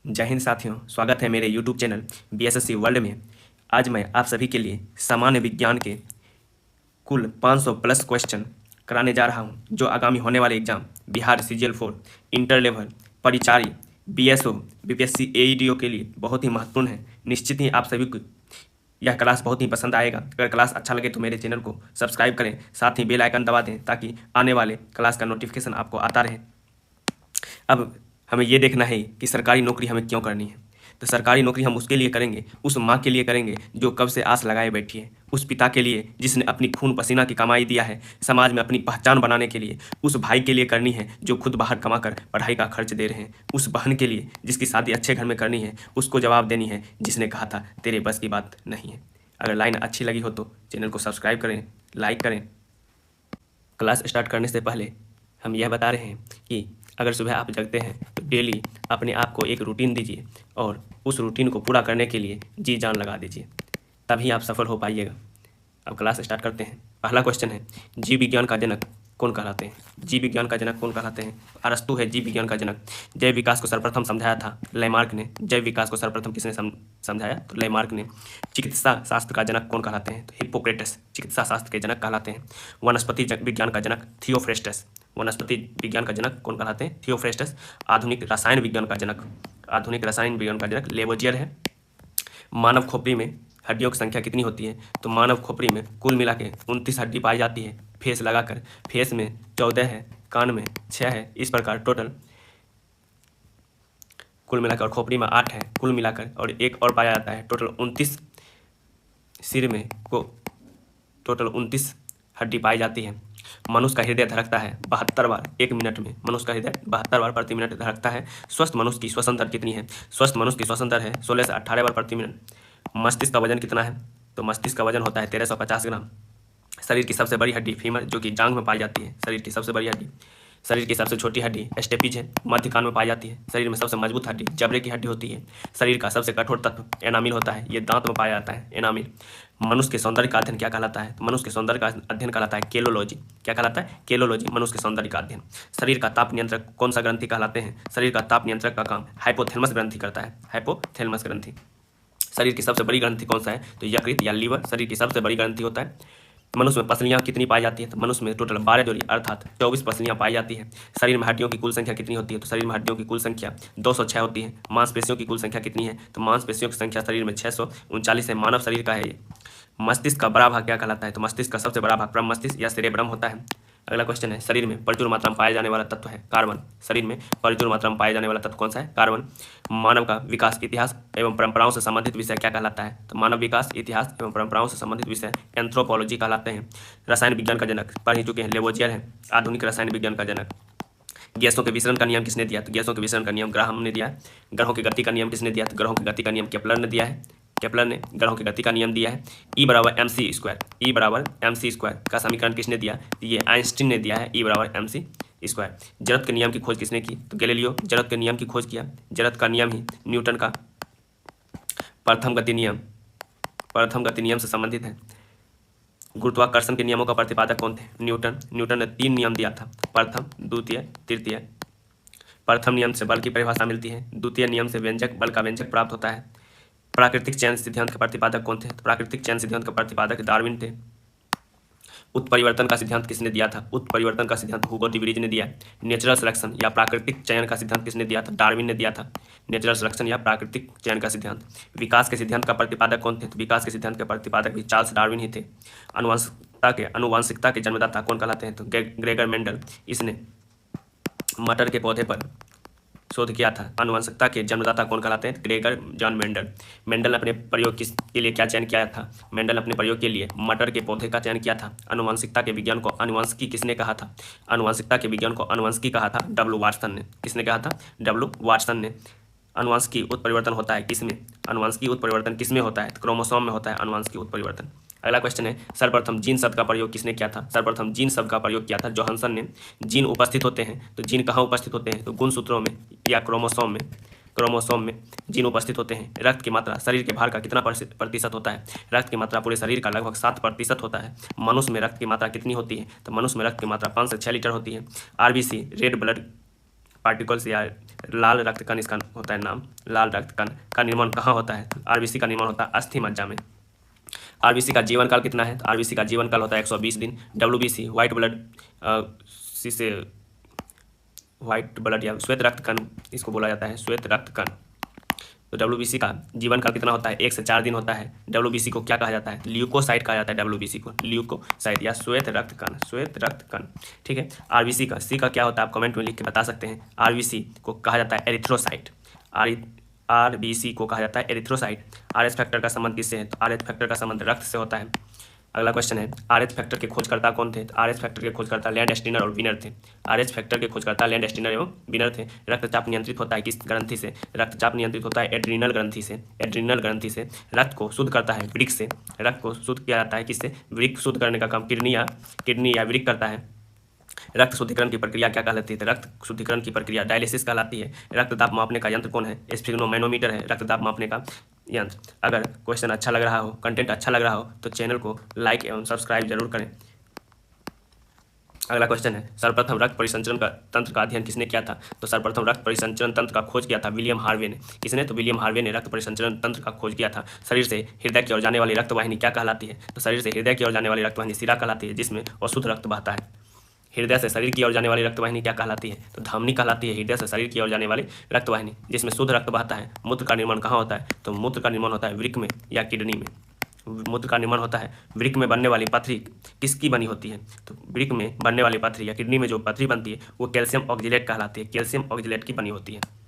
जय हिंद साथियों, स्वागत है मेरे YouTube चैनल BSSC वर्ल्ड में। आज मैं आप सभी के लिए सामान्य विज्ञान के कुल 500 प्लस क्वेश्चन कराने जा रहा हूं, जो आगामी होने वाले exam Bihar CGL 4, inter level, परिचारी, BSO, BPSC AEDO के लिए बहुत ही महत्वपूर्ण है। निश्चित ही आप सभी को यह क्लास बहुत ही पसंद आएगा। अगर क्लास अच्छा लगे तो मेरे चैनल को सब्सक्राइब करें, साथ ही बेल आइकन दबा दें ताकि आने वाले क्लास का नोटिफिकेशन आपको आता रहे। अब हमें ये देखना है कि सरकारी नौकरी हमें क्यों करनी है। तो सरकारी नौकरी हम उसके लिए करेंगे, उस माँ के लिए करेंगे जो कब से आस लगाए बैठी है, उस पिता के लिए जिसने अपनी खून पसीना की कमाई दिया है समाज में अपनी पहचान बनाने के लिए, उस भाई के लिए करनी है जो खुद बाहर कमा कर पढ़ाई का खर्च दे रहे हैं, उस बहन के लिए जिसकी शादी अच्छे घर में करनी है, उसको जवाब देनी है जिसने कहा था तेरे बस की बात नहीं है। अगर लाइन अच्छी लगी हो तो चैनल को सब्सक्राइब करें, लाइक करें। क्लास स्टार्ट करने से पहले हम यह बता रहे हैं कि अगर सुबह आप जगते हैं तो डेली अपने आप को एक रूटीन दीजिए और उस रूटीन को पूरा करने के लिए जी जान लगा दीजिए, तभी आप सफल हो पाइएगा। अब क्लास स्टार्ट करते हैं। पहला क्वेश्चन है, जीव विज्ञान का जनक कौन कहलाते हैं? जीव विज्ञान का जनक कौन कहलाते हैं? अरस्तु है जीव विज्ञान का जनक। जैव विकास को सर्वप्रथम समझाया था लैमार्क ने। जैव विकास को सर्वप्रथम किसने समझाया? तो लैमार्क ने। चिकित्सा शास्त्र का जनक कौन कहलाते हैं? तो हिप्पोक्रेटस चिकित्सा शास्त्र के जनक कहलाते हैं। वनस्पति विज्ञान का जनक थियोफ्रेस्टस। वनस्पति विज्ञान का जनक कौन कहलाते हैं? थियोफ्रेस्टस। आधुनिक रसायन विज्ञान का जनक लेवोजियर है। मानव खोपड़ी में हड्डियों की संख्या कितनी होती है? तो मानव खोपड़ी में कुल मिला के 29 हड्डी पाई जाती है। फेस लगाकर फेस में 14 है, कान में 6 है, इस प्रकार टोटल कुल मिलाकर खोपड़ी में 8 है कुल मिलाकर, और एक और पाया जाता है टोटल 29। सिर में को टोटल 29 हड्डी पाई जाती है। मनुष्य का हृदय धड़कता है 72 बार 1 मिनट में। मनुष्य का हृदय 72 बार प्रति मिनट धड़कता है। स्वस्थ मनुष्य की श्वसन दर कितनी है? स्वस्थ मनुष्य की श्वसन दर है 16 से 18 बार प्रति मिनट। मस्तिष्क का वजन कितना है? तो मस्तिष्क का वजन होता है 1350 ग्राम। शरीर की सबसे बड़ी हड्डी फीमर, जो कि जांघ में पाई जाती है, शरीर की सबसे बड़ी हड्डी। शरीर की सबसे छोटी हड्डी स्टेपिज है, मध्य कान में पाई जाती है। शरीर में सबसे मजबूत हड्डी जबड़े की हड्डी होती है। शरीर का सबसे कठोर तत्व एनामिल होता है, ये दांत में पाया जाता है एनामिल। मनुष्य के सौंदर्य का अध्ययन क्या कहलाता है? तो मनुष्य के सौंदर्य का अध्ययन कहलाता है केलोलॉजी। क्या कहलाता है? केलोलॉजी, मनुष्य के सौंदर्य का अध्ययन। शरीर का ताप नियंत्रक कौन सा ग्रंथि कहलाते हैं? शरीर का ताप नियंत्रक का काम हाइपोथैलेमस ग्रंथि करता है, हाइपोथैलेमस ग्रंथि। शरीर की सबसे बड़ी ग्रंथि कौन सा है? तो यकृत या लीवर शरीर की सबसे बड़ी ग्रंथि होता है। मनुष्य में पसलियाँ कितनी पाई जाती है? तो मनुष्य में टोटल 12 जोड़ी अर्थात 24 पसलियाँ पाई जाती है। शरीर में हड्डियों की कुल संख्या कितनी होती है? तो शरीर में हड्डियों की कुल संख्या 206 होती है। मांसपेशियों की कुल संख्या कितनी है? तो मांसपेशियों की संख्या शरीर में 639 है। मानव शरीर का है ये। मस्तिष्क का बड़ा भाग क्या कहलाता है? तो मस्तिष्क का सबसे बड़ा भाग परम मस्तिष्क या सेरेब्रम होता है। अगला क्वेश्चन है, शरीर में प्रचुर मात्रा में पाया जाने वाला तत्व है कार्बन। शरीर में प्रचुर मात्रा में पाया जाने वाला तत्व कौन सा है? कार्बन। मानव का विकास, इतिहास एवं परंपराओं से संबंधित विषय क्या कहलाता है? तो मानव विकास, इतिहास एवं परंपराओं से संबंधित विषय एंथ्रोपोलॉजी कहलाते हैं। रसायन विज्ञान का जनक पढ़ ही चुके हैं, लेवोजियर है आधुनिक रसायन विज्ञान का जनक। गैसों के विसरण का नियम किसने दिया? तो गैसों के विसरण का नियम ग्राहम ने दिया है। ग्रहों की गति का नियम किसने दिया? तो ग्रहों की गति का नियम केपलर ने दिया है। केपलर ने ग्रहों की गति का नियम दिया है। E बराबर mc², E बराबर mc² का समीकरण किसने दिया? ये आइंस्टीन ने दिया है, E बराबर mc²। जड़त्व के नियम की खोज किसने की? तो गैलीलियो जड़त्व के नियम की खोज किया। जड़त्व का नियम ही न्यूटन का प्रथम गति नियम से संबंधित है। गुरुत्वाकर्षण के नियमों का प्रतिपादक कौन थे? न्यूटन। न्यूटन ने 3 नियम दिया था, प्रथम, द्वितीय, तृतीय। प्रथम नियम से बल की परिभाषा मिलती है, द्वितीय नियम से व्यंजक बल का व्यंजक प्राप्त होता है। प्राकृतिक चयन सिद्धांत के प्रतिपादक कौन थे? तो प्राकृतिक चयन सिद्धांत के प्रतिपादक डार्विन थे। उत्परिवर्तन का सिद्धांत किसने दिया था? उत्परिवर्तन का सिद्धांत हुगो डी व्रीज ने दिया। नेचुरल सिलेक्शन या प्राकृतिक चयन का सिद्धांत किसने दिया था? डार्विन ने दिया था। नेचुरल सिलेक्शन या प्राकृतिक चयन का सिद्धांत। विकास के सिद्धांत का प्रतिपादक कौन थे? तो विकास के सिद्धांत के प्रतिपादक भी चार्ल्स डार्विन ही थे। अनुवांशिकता के जन्मदाता कौन कहलाते हैं? तो ग्रेगर मेंडल। इसने मटर के पौधे पर शोध किया था। आनुवंशिकता के जन्मदाता कौन कहलाते हैं? Gregor John Mendel. मेंडल ने अपने प्रयोग के लिए क्या चयन किया था? मेंडल अपने प्रयोग के लिए मटर के पौधे का चयन किया था। आनुवंशिकता के विज्ञान को आनुवंशिकी किसने कहा था? आनुवंशिकता के विज्ञान को आनुवंशिकी कहा था W वाटसन ने। किसने कहा था? W वाटसन ने। आनुवंशिकी उत्परिवर्तन होता है किसमें? आनुवंशिकी उत्परिवर्तन किसमें होता है? क्रोमोसोम में होता है आनुवंशिकी उत्परिवर्तन। अगला क्वेश्चन है, सर्वप्रथम जीन शब्द का प्रयोग किसने किया था? सर्वप्रथम जीन शब्द का प्रयोग किया था जोहानसन ने। जीन उपस्थित होते हैं, तो जीन कहाँ उपस्थित होते हैं? तो गुणसूत्रों में या क्रोमोसोम में जीन उपस्थित होते हैं। रक्त की मात्रा शरीर के भार का कितना प्रतिशत होता है? रक्त की मात्रा पूरे शरीर का लगभग 7% होता है। मनुष्य में रक्त की मात्रा कितनी होती है? तो मनुष्य में रक्त की मात्रा 5 से 6 लीटर होती है। RBC रेड ब्लड पार्टिकल्स या लाल रक्त कण इसका होता है नाम। लाल रक्त कण का निर्माण कहाँ होता है? आरबीसी का निर्माण होता है अस्थि मज्जा में। आरबीसी का जीवन काल कितना है? तो आरबीसी का जीवन काल होता है 120 दिन। डब्ल्यूबीसी व्हाइट ब्लड से व्हाइट ब्लड या श्वेत रक्त कण इसको बोला जाता है, श्वेत रक्त कण। तो डब्ल्यूबीसी का जीवन काल कितना होता है? 1 से 4 दिन होता है। डब्ल्यूबीसी को क्या कहा जाता है? ल्यूकोसाइट कहा जाता है। डब्ल्यूबीसी को ल्यूकोसाइट या श्वेत रक्त कण, श्वेत रक्त कण, ठीक है। आरबीसी का सी का क्या होता है? आप कमेंट में लिख के बता सकते हैं। आरबीसी को कहा जाता है एरिथ्रोसाइट। आरबीसी को कहा जाता है एरिथ्रोसाइट। आरएच फैक्टर का संबंध किससे है? तो आरएच फैक्टर का संबंध रक्त से होता है। अगला क्वेश्चन है, आरएच फैक्टर के खोजकर्ता कौन थे? तो आरएच फैक्टर के खोजकर्ता लैंडस्टीनर और विनर थे। आरएच फैक्टर के खोजकर्ता लैंडस्टीनर एवं विनर थे। रक्तचाप नियंत्रित होता है किस ग्रंथि से? रक्तचाप नियंत्रित होता है एड्रीनल ग्रंथि से। एड्रीनल ग्रंथि से। रक्त को शुद्ध करता है वृक्क से। रक्त को शुद्ध किया जाता है किससे? वृक्क शुद्ध करने का काम किडनी या वृक्क करता है। रक्त शुद्धिकरण की प्रक्रिया क्या कहलाती है? रक्त शुद्धिकरण की प्रक्रिया डायलिसिस कहलाती है। रक्तदाब मापने का यंत्र कौन है? स्फिग्नोमैनोमीटर है रक्तदाब मापने का यंत्र। अगर क्वेश्चन अच्छा लग रहा हो, कंटेंट अच्छा लग रहा हो तो चैनल को लाइक एवं सब्सक्राइब जरूर करें। अगला क्वेश्चन है, सर्वप्रथम रक्त परिसंचरण का तंत्र का अध्ययन किसने किया था? तो सर्वप्रथम रक्त परिसंचरण तंत्र का खोज किया था विलियम हार्वे ने। किसने? तो विलियम हार्वे ने रक्त परिसंचरण तंत्र का खोज किया था। शरीर से हृदय की ओर जाने वाली रक्तवाहिनी क्या कहलाती है? तो शरीर से हृदय की ओर जाने वाली रक्तवाहिनी शिरा कहलाती है, जिसमें अशुद्ध रक्त बहता है। हृदय से शरीर की ओर जाने वाली रक्तवाहिनी क्या कहलाती है? तो धमनी कहलाती है। हृदय से शरीर की ओर जाने वाली रक्तवाहिनी जिसमें शुद्ध रक्त बहता है। मूत्र का निर्माण कहाँ होता है? तो मूत्र का निर्माण होता है वृक्क में या किडनी में। मूत्र का निर्माण होता है वृक्क में। बनने वाली पथरी किसकी बनी होती है? तो वृक्क में बनने वाली पथरी या किडनी में जो पथरी बनती है वो कैल्शियम ऑक्जिलेट कहलाती है। कैल्शियम ऑक्जिलेट की बनी होती है।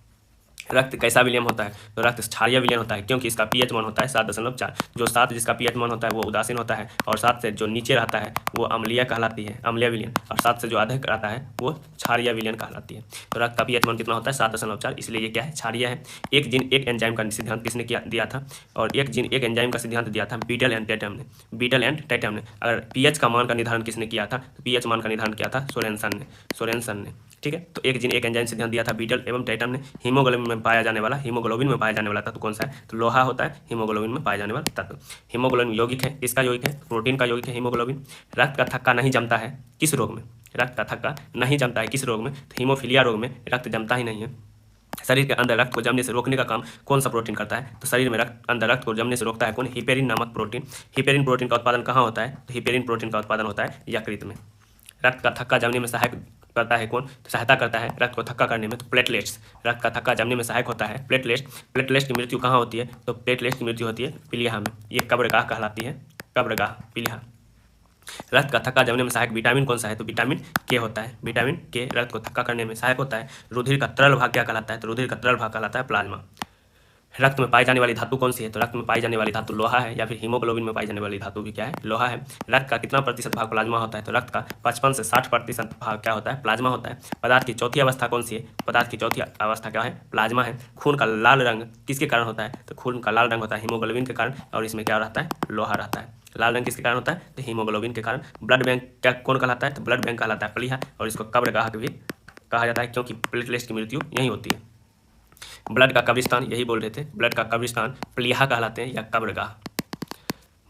रक्त कैसा विलयन होता है? तो रक्त क्षारीय विलयन होता है, क्योंकि इसका पीएच मान होता है 7.4। जो 7 जिसका पीएच मान होता है वो उदासीन होता है, और 7 से जो नीचे रहता है वो अम्लीय कहलाती है, अम्लीय विलयन। और 7 से जो अधिक रहता है वो क्षारीय विलयन कहलाती है। तो रक्त का पीएच मान कितना होता है? 7.4, इसलिए ये क्या है? क्षारीय है। एक जीन एक एंजाइम का सिद्धांत किसने दिया था? और एक जीन एक एंजाइम का सिद्धांत दिया था बीटल एंड टैटम ने। बीटल एंड टैटम ने। अगर पीएच का मान का निर्धारण किसने किया था? तो पीएच मान का निर्धारण किया था सोरेनसन ने। ठीक है, तो एक जीन एक एंजाइम सिद्धांत दिया था बीटल एवं टैटम ने। हीमोग्लोबिन में पाया जाने वाला तत्व कौन सा है? तो लोहा होता है हीमोग्लोबिन में पाया जाने वाला तत्व। हीमोग्लोबिन यौगिक है, किसका यौगिक है? प्रोटीन का यौगिक है हीमोग्लोबिन। रक्त का थक्का नहीं जमता है किस रोग में? रक्त का थक्का नहीं जमता है किस रोग में? तो हीमोफीलिया रोग में रक्त जमता ही नहीं है। शरीर के अंदर रक्त को जमने से रोकने का काम कौन सा प्रोटीन करता है? तो शरीर में अंदर रक्त को जमने से रोकता है कौन? हिपेरिन नामक प्रोटीन। हिपेरिन प्रोटीन का उत्पादन कहाँ होता है? तो हिपेरिन प्रोटीन का उत्पादन होता है यकृत में। रक्त का थक्का जमने में सहायक करता है कौन? तो सहायता करता है रक्त को थक्का करने में तो प्लेटलेट्स। रक्त का थक्का जमने में सहायक होता है प्लेटलेट्स की मृत्यु कहाँ होती है? तो प्लेटलेट्स की मृत्यु होती है पीलिया में। ये कब्रगाह कहलाती है, कब्रगाह पीलिया। रक्त का थक्का जमने में सहायक विटामिन कौन सा है? तो विटामिन के होता है। विटामिन के रक्त को थक्का करने में सहायक होता है। रुधिर का तरल भाग क्या कहलाता है? तो रुधिर का तरल भाग कहलाता है प्लाज्मा। रक्त में पाई जाने वाली धातु कौन सी है? तो रक्त में पाई जाने वाली धातु लोहा है, या फिर हीमोग्लोबिन में पाई जाने वाली धातु भी क्या है? लोहा है। रक्त का कितना प्रतिशत भाग प्लाज्मा होता है? तो रक्त का 55 से 60% भाग क्या होता है? प्लाज्मा होता है। पदार्थ की चौथी अवस्था कौन सी है? पदार्थ की चौथी अवस्था क्या है? प्लाज्मा है। खून का लाल रंग किसके कारण होता है? तो खून का लाल रंग होता है हीमोग्लोबिन के कारण, और इसमें क्या रहता है? लोहा रहता है। लाल रंग किसके कारण होता है? तो हीमोग्लोबिन के कारण। ब्लड बैंक क्या कौन कहलाता है? तो ब्लड बैंक कहलाता है प्लीहा, और इसको कब्रगाह भी कहा जाता है क्योंकि प्लेटलेट्स की मृत्यु यहीं होती है। ब्लड का कब्रिस्तान, यही बोल रहे थे, ब्लड का कब्रिस्तान प्लीहा कहलाते हैं या कब्रगाह।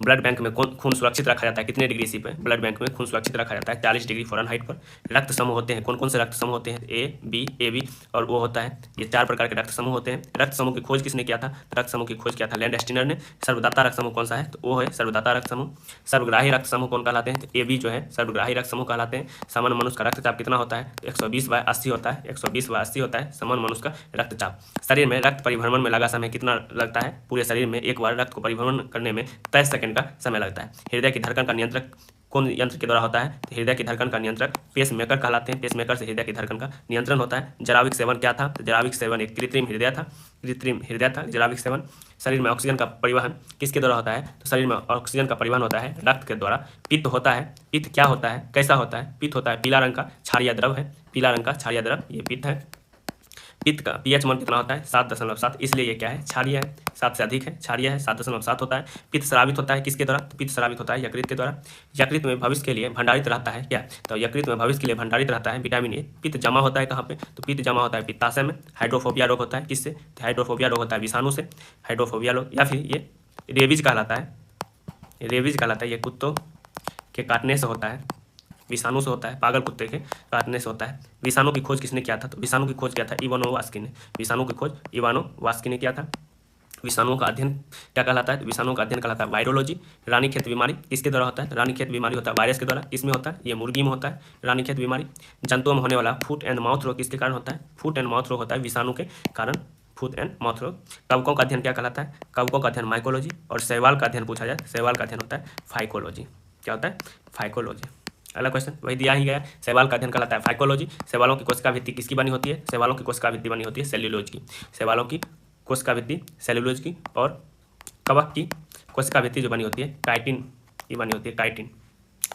ब्लड बैंक में खून सुरक्षित रखा जाता है कितने डिग्री सी पे? ब्लड बैंक में खून सुरक्षित रखा जाता है 40 डिग्री फ़ारेनहाइट पर। रक्त समूह होते हैं कौन कौन से रक्त समूह होते हैं? ए बी और वो होता है, ये 4 प्रकार के रक्त समूह होते हैं। रक्त समूह की खोज किसने किया था? रक्त समूह की खोज किया था लैंडस्टीनर ने। सर्वदाता रक्त समूह कौन सा है? तो वो है सर्वदाता रक्त समूह। सर्वग्राही रक्त समूह कौन कहलाते हैं? तो AB जो है सर्वग्राही रक्त समूह कहलाते हैं। सामान्य मनुष्य का रक्तचाप कितना होता है? 120/80 होता है। 120/80 होता है सामान्य मनुष्य का रक्तचाप। शरीर में रक्त परिभ्रमण में लगा समय कितना लगता है? पूरे शरीर में एक बार रक्त को परिभ्रमण करने में 23 सेकंड का समय लगता है। हृदय की धड़कन का नियंत्रक कौन यंत्र के द्वारा होता है? तो हृदय की धड़कन का नियंत्रक पेस मेकर कहलाते हैं। पेस मेकर से हृदय की धड़कन का नियंत्रण होता है। जराविक सेवन क्या था? तो जराविक सेवन एक कृत्रिम हृदय था। जराविक सेवन। शरीर में ऑक्सीजन का परिवहन किसके द्वारा होता है? तो शरीर में ऑक्सीजन का परिवहन होता है रक्त के द्वारा। पित्त होता है। पित्त क्या होता है? कैसा होता है? पित्त होता है पीला रंग का क्षारीय द्रव है। पीला रंग का क्षारीय द्रव ये पित्त है। पित्त का पीएच मान कितना होता है? 7.7, इसलिए ये क्या है? क्षारीय है। 7 से अधिक है, क्षारीय है, 7.7 होता है। पित्त स्रावित होता है किसके द्वारा? तो पित्त स्रावित होता है यकृत के द्वारा। यकृत में भविष्य के लिए भंडारित रहता है क्या? तो यकृत में भविष्य के लिए भंडारित रहता है विटामिन ए। पित्त जमा होता है कहाँ पे? तो पित्त जमा होता है पित्ताशय में। हाइड्रोफोबिया रोग होता है किससे? तो हाइड्रोफोबिया रोग होता है विषाणु से। हाइड्रोफोबिया रोग, या फिर ये रेबीज कहलाता है। रेबीज कहलाता है, ये कुत्तों के काटने से होता है। विषाणु से होता है, पागल कुत्ते के काटने से होता है। विषाणु की खोज किसने किया था? तो विषाणु की खोज किया था इवानोवास्की ने। विषाणु की खोज इवानोवास्की ने किया था। विषाणुओं का अध्ययन क्या कहलाता है? विषाणुओं का अध्ययन कहलाता है वायरोलॉजी। रानीखेत बीमारी किसके द्वारा होता है? रानीखेत बीमारी होता है वायरस के द्वारा। इसमें होता है, ये मुर्गी में होता है रानीखेत बीमारी। जंतुओं में होने वाला फुट एंड माउथ रोग किसके कारण होता है? फुट एंड माउथ रोग होता है विषाणु के कारण, फुट एंड माउथ रोग। कवकों का अध्ययन क्या कहलाता है? कवकों का अध्ययन माइकोलॉजी। और शैवाल का अध्ययन पूछा जाए, शैवाल का अध्ययन होता है फाइकोलॉजी। क्या होता है? फाइकोलॉजी। अगला क्वेश्चन वही दिया ही गया, शैवाल का अध्ययन कहलाता है फाइकोलॉजी। शैवालों की कोशिका भित्ति किसकी बनी होती है? शैवालों की कोशिका भित्ति बनी होती है सेल्यूलोज की। शैवालों की कोशिका भित्ति सेल्यूलोज की। और कवक की कोशिका भित्ति जो बनी होती है काइटिन की बनी होती है, काइटिन।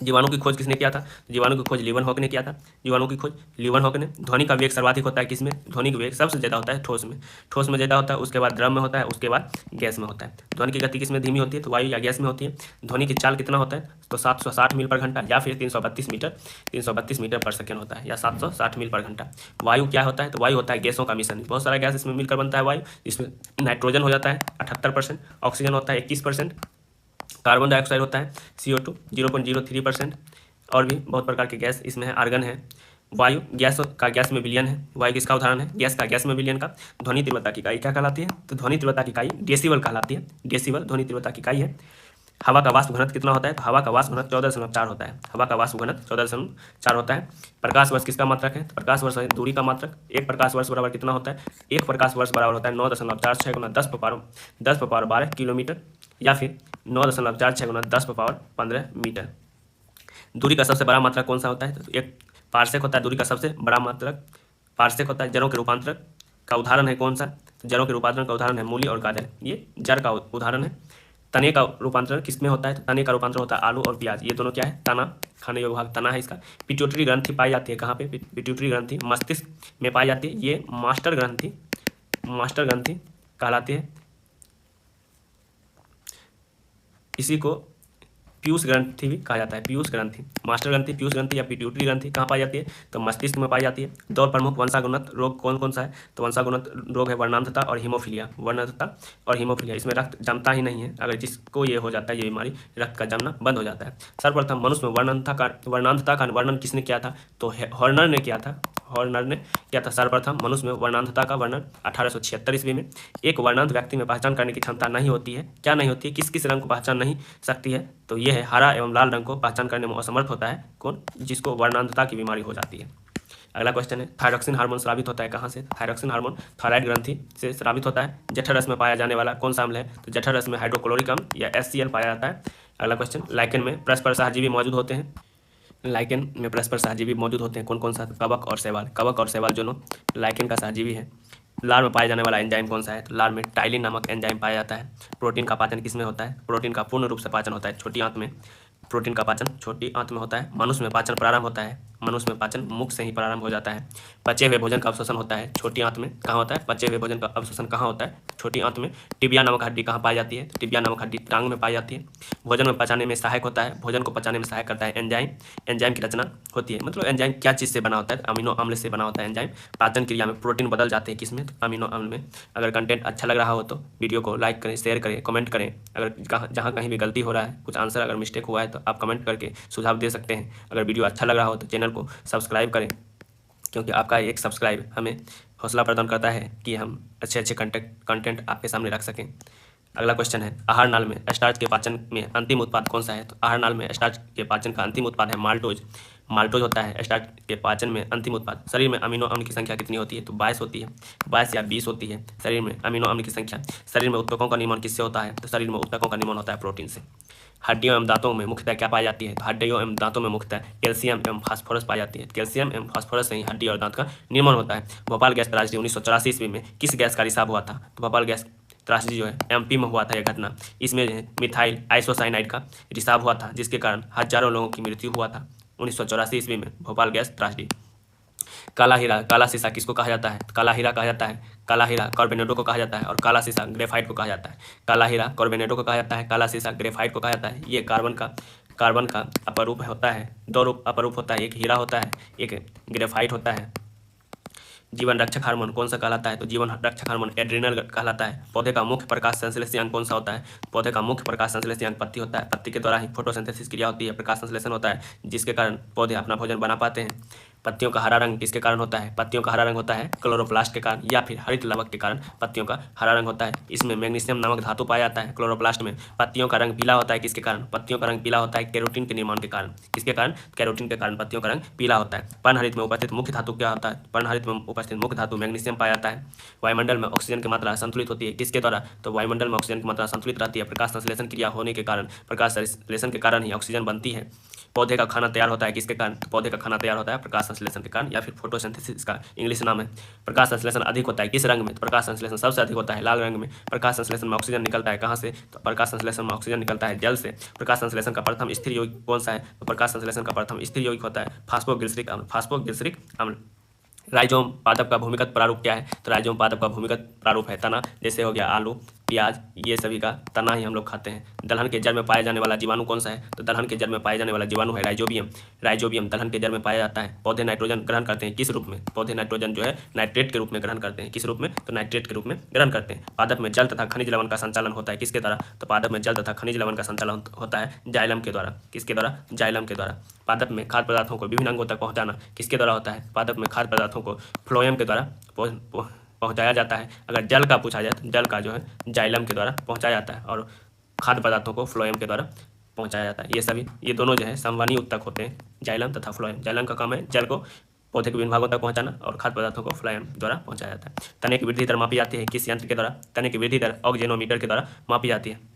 जीवाणु की खोज किसने किया था? जीवाणु की खोज लीवन हॉक ने किया था। जीवाणु की खोज लीवन हॉक ने। ध्वनि का वेग सर्वाधिक होता है किसमें? ध्वनि का वेग सबसे ज़्यादा होता है ठोस में। ठोस में ज़्यादा होता है, उसके बाद द्रव में होता है, उसके बाद गैस में होता है। ध्वनि की गति किसमें धीमी होती है? तो वायु या गैस में होती है। ध्वनि की चाल कितना होता है? तो 760 मील पर घंटा या फिर 332 मीटर पर सेकेंड होता है, या 760 मील पर घंटा। वायु क्या होता है? तो वायु होता है गैसों का मिश्रण। बहुत सारा गैस इसमें मिलकर बनता है वायु। इसमें नाइट्रोजन हो जाता है 78%, ऑक्सीजन होता है 21%, कार्बन डाइऑक्साइड होता है CO2 0.03%, और भी बहुत प्रकार के गैस इसमें है, आर्गन है। वायु गैस का गैस में विलयन है। वायु किसका उदाहरण है? गैस का गैस में विलयन का। ध्वनि तीव्रता की इकाई क्या कहलाती है? तो ध्वनि तीव्रता की इकाई डेसिबल कहलाती है। डेसिबल ध्वनि तीव्रता की इकाई है। हवा का वाष्प घनत्व कितना होता है? तो हवा का वाष्प घनत्व 14.4 होता है। हवा का वाष्प घनत्व 14.4 होता है। प्रकाश वर्ष किसका मात्रक है? तो प्रकाश वर्ष है दूरी का मात्रक। एक प्रकाश वर्ष बराबर कितना होता है? एक प्रकाश वर्ष बराबर होता है 9.46 गुना 10 12 किलोमीटर, या फिर 9.46 गुना 10 15 मीटर। दूरी का सबसे बड़ा मात्रक कौन सा होता है? तो एक पार्सेक होता है दूरी का सबसे बड़ा मात्रक, पार्सेक होता है। जड़ों के रूपांतरक का उदाहरण है कौन सा? तो जड़ों के रूपांतरण का उदाहरण है मूली और गाजर, ये जड़ का उदाहरण है। तने का रूपांतरण किसमें होता है? तो तने का रूपांतरण होता है आलू और प्याज। ये दोनों क्या है? तना, खाने योग्य भाग तना है इसका। पिट्यूटरी ग्रंथि पाई जाती है कहाँ पे? पिट्यूटरी ग्रंथि मस्तिष्क में पाई जाती है। ये मास्टर ग्रंथि कहलाती है। इसी को पीयूष ग्रंथि भी कहा जाता है। पीयूष ग्रंथि, मास्टर ग्रंथि, पीयूष ग्रंथि या पिट्यूटरी ग्रंथि कहाँ पाई जाती है? तो मस्तिष्क में पाई जाती है। दो प्रमुख वंशागुणत रोग कौन कौन सा है? तो वंशागुणत रोग है वर्णांधता और हीमोफीलिया। वर्णांधता और हीमोफीलिया, इसमें रक्त जमता ही नहीं है। अगर जिसको ये हो जाता है, ये बीमारी, रक्त का जमना बंद हो जाता है। सर्वप्रथम मनुष्य में वर्णांधता का वर्णन किसने किया था? तो हॉर्नर ने किया था। हॉर्नर ने किया था सर्वप्रथम मनुष्य में वर्णांधता का वर्णन 1876 ईस्वी में। एक वर्णांध व्यक्ति में पहचान करने की क्षमता नहीं होती है। क्या नहीं होती है? किस किस रंग को पहचान नहीं सकती है? तो यह है हरा एवं लाल रंग को पहचान करने में असमर्थ होता है कौन? जिसको वर्णांधता की बीमारी हो जाती है। अगला क्वेश्चन है, थायरॉक्सिन हार्मोन स्रावित होता है कहाँ से? थायरॉक्सिन हार्मोन थायराइड ग्रंथि से स्रावित होता है। जठर रस में पाया जाने वाला कौन सा अम्ल है? तो जठर रस में हाइड्रोक्लोरिक अम्ल या HCl पाया जाता है। अगला क्वेश्चन, लाइकेन में परस्पर सहजीवी मौजूद होते हैं। लाइकेन में परस्पर सहजीवी मौजूद होते हैं कौन कौन सा? कवक और शैवाल। कवक और शैवाल दोनों लाइकेन का सहजीवी है। लार में पाया जाने वाला एंजाइम कौन सा है? तो लार में टाइलिन नामक एंजाइम पाया जाता है। प्रोटीन का पाचन किसमें होता है? प्रोटीन का पूर्ण रूप से पाचन होता है छोटी आंत में। प्रोटीन का पाचन छोटी आंत में होता है। मनुष्य में पाचन प्रारंभ होता है। मनुष्य में पाचन मुख से ही प्रारंभ हो जाता है। पचे हुए भोजन का अवशोषण होता है छोटी आंत में। कहाँ होता है? पचे हुए भोजन का अवशोषण कहाँ होता है? छोटी आंत में। टिबिया नामक हड्डी कहाँ पाई जाती है? तो टिबिया नामक हड्डी टांग में पाई जाती है। भोजन में पचाने में सहायक होता है। भोजन को पचाने में सहायक करता है एंजाइम। एंजाइम की रचना होती है, मतलब एंजाइम क्या चीज़ से बना होता है? अमीनो अम्ल से बना होता है एंजाइम। पाचन क्रिया में प्रोटीन बदल जाते हैं किसमें? तो अमीनो अम्ल में। अगर कंटेंट अच्छा लग रहा हो तो वीडियो को लाइक करें, शेयर करें, कमेंट करें। अगर जहाँ कहीं भी गलती हो रहा है, कुछ आंसर अगर मिस्टेक हुआ है तो आप कमेंट करके सुझाव दे सकते हैं। अगर वीडियो अच्छा लग रहा हो तो चैनल को सब्सक्राइब करें, क्योंकि आपका एक सब्सक्राइब हमें हौसला प्रदान करता है कि हम अच्छे कंटेंट आपके सामने रख सकें। अगला क्वेश्चन है, आहार नाल में स्टार्च के पाचन में अंतिम उत्पाद कौन सा है? तो आहार नाल में स्टार्च के पाचन का अंतिम उत्पाद है माल्टोज। माल्टोज होता है स्टार्च के पाचन में अंतिम उत्पाद। शरीर में अमीनो अम्ल की संख्या कितनी होती है? तो 22 होती है, 22 या 20 होती है शरीर में अमीनो अम्ल की संख्या। शरीर में उत्तकों का निर्माण किससे होता है? तो शरीर में उत्तकों का निर्माण होता है प्रोटीन से। हड्डियों एवं दांतों में मुख्यतः क्या पाई जाती है? तो हड्डियों एवं दांतों में मुख्यतः कैल्शियम एवं फास्फोरस पाई जाती है। कैल्शियम एवं फास्फोरस से ही हड्डी और दांत का निर्माण होता है। भोपाल गैस त्रासदी 1984 ईस्वी में किस गैस का रिसाव हुआ था? तो भोपाल गैस त्रासदी जो है MP में हुआ था यह घटना। इसमें मिथाइल आइसोसाइनाइड का रिसाव हुआ था, जिसके कारण हजारों लोगों की मृत्यु हुआ था 1984 ईस्वी में भोपाल गैस त्रासदी। काला हीरा, काला शीशा किसको कहा जाता है? काला हीरा कहा जाता है, काला हीरा कार्बोनेटो को कहा जाता है, और काला शीशा ग्रेफाइट को कहा जाता है। काला हीरा कार्बोनेटो को कहा जाता है, काला शीशा ग्रेफाइट को कहा जाता है। ये कार्बन का अपरूप होता है। दो रूप अपरूप होता है, एक हीरा होता है, एक ग्रेफाइट होता है। जीवन रक्षक हार्मोन कौन सा कहलाता है? तो जीवन रक्षक हार्मोन एड्रिनल कहलाता है। पौधे का मुख्य प्रकाश संश्लेषी अंग कौन सा होता है? पौधे का मुख्य प्रकाश संश्लेषी अंग पत्ती होता है। पत्ती के द्वारा ही फोटोसिंथेसिस क्रिया होती है, प्रकाश संश्लेषण होता है, जिसके कारण पौधे अपना भोजन बना पाते हैं। पत्तियों का हरा रंग किसके कारण होता है? पत्तियों का हरा रंग होता है क्लोरोप्लास्ट के कारण या फिर हरित लवक के कारण पत्तियों का हरा रंग होता है। इसमें मैग्नीशियम नामक धातु पाया जाता है क्लोरोप्लास्ट में। पत्तियों का रंग पीला होता है किसके कारण? पत्तियों का रंग पीला होता है कैरोटीन के निर्माण के कारण। किसके कारण? कैरोटीन के कारण पत्तियों का रंग पीला होता है। पर्णहरित में उपस्थित मुख्य धातु क्या होता है? पर्णहरित में उपस्थित मुख्य धातु मैग्नीशियम पाया जाता है। वायुमंडल में ऑक्सीजन की मात्रा संतुलित होती है किसके द्वारा? तो वायुमंडल में ऑक्सीजन की मात्रा संतुलित रहती है प्रकाश संश्लेषण क्रिया होने के कारण। प्रकाश संश्लेषण के कारण ही ऑक्सीजन बनती है। पौधे का खाना तैयार होता है किसके कारण? पौधे का खाना तैयार होता है प्रकाश संश्लेषण के कारण या फिर फोटोसिंथेसिस का इंग्लिश नाम है। प्रकाश संश्लेषण अधिक होता है किस रंग में? तो प्रकाश संश्लेषण सबसे अधिक होता है लाल रंग में। प्रकाश संश्लेषण में ऑक्सीजन निकलता है कहाँ से? तो प्रकाश संश्लेषण में ऑक्सीजन निकलता है जल से। प्रकाश संश्लेषण का प्रथम स्थिर यौगिक कौन सा है? तो प्रकाश संश्लेषण का प्रथम स्थिर यौगिक होता है फास्फोग्लिसरिक अम्ल। फास्फोग्लिसरिक अम्ल। राइजोम पादप का भूमिगत प्रारूप क्या है? तो राइजोम पादप का भूमिगत प्रारूप है तना। जैसे हो गया आलू, प्याज, ये सभी का तना ही हम लोग खाते हैं। दलहन के जड़ में पाया जाने वाला जीवाणु कौन सा है? तो दलहन के जड़ में पाया जाने वाला जीवाणु है राइजोबियम। राइजोबियम दलहन के जड़ में पाया जाता है। पौधे नाइट्रोजन ग्रहण करते हैं किस रूप में? पौधे नाइट्रोजन जो है नाइट्रेट के रूप में ग्रहण करते हैं। किस रूप में? तो नाइट्रेट के रूप में ग्रहण करते हैं। पादप में जल तथा खनिज लवण का संचालन होता है किसके द्वारा? तो पादप में जल तथा खनिज लवण का संचालन होता है जाइलम के द्वारा। किसके द्वारा? जाइलम के द्वारा। पादप में खाद्य पदार्थों को विभिन्न अंगों तक पहुंचाना किसके द्वारा होता है? पादप में खाद्य पदार्थों को फ्लोएम के द्वारा पहुंचाया जाता है। अगर जल का पूछा जाए तो जल का जो है जाइलम के द्वारा पहुंचाया जाता है और खाद्य पदार्थों को फ्लोएम के द्वारा पहुंचाया जाता है। ये दोनों जो है संवहनी उत्तक होते हैं, जाइलम तथा फ्लोएम। जाइलम का काम है जल को पौधे के विभिन्न भागों तक पहुंचाना और खाद्य पदार्थों को फ्लोएम द्वारा पहुंचाया जाता है। तने की वृद्धि दर मापी जाती है किस यंत्र के द्वारा? तने की वृद्धि दर ऑक्जेनोमीटर के द्वारा मापी जाती है।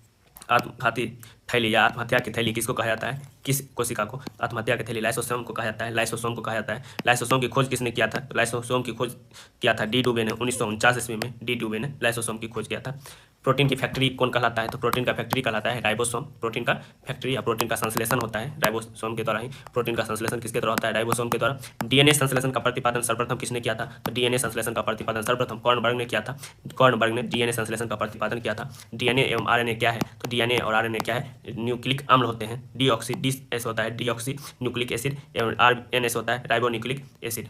आत्मघाती थैली या आत्महत्या की थैली किसको कहा जाता है? किस कोशिका को आत्महत्या की थैली? लाइसोसोम को कहा जाता है। लाइसोसोम को कहा जाता है। लाइसोसोम की खोज किसने किया था? तो लाइसोसोम की खोज किया था डी डुबे ने 1949 ईस्वी में। डी डुबे ने लाइसोसोम की खोज किया था। प्रोटीन की फैक्ट्री कौन कहलाता है? तो प्रोटीन का फैक्ट्री कहलाता है राइबोसोम। प्रोटीन का फैक्ट्री या प्रोटीन का संश्लेषण होता है राइबोसोम के द्वारा ही। प्रोटीन का संश्लेषण किसके द्वारा होता है? राइबोसोम के द्वारा। डीएनए संश्लेषण का प्रतिपादन सर्वप्रथम किसने किया था? तो डीएनए संश्लेषण का प्रतिपादन सर्वप्रथम कॉर्नबर्ग ने किया था। कॉर्नबर्ग ने डीएनए संश्लेषण का प्रतिपादन किया था। डीएनए एवं आरएनए क्या है? तो डीएनए और आरएनए क्या है? न्यूक्लिक अम्ल होते हैं। डीऑक्सी एस होता है डीऑक्सी न्यूक्लिक एसिड एवं आरएनएस होता है राइबोन्यूक्लिक एसिड।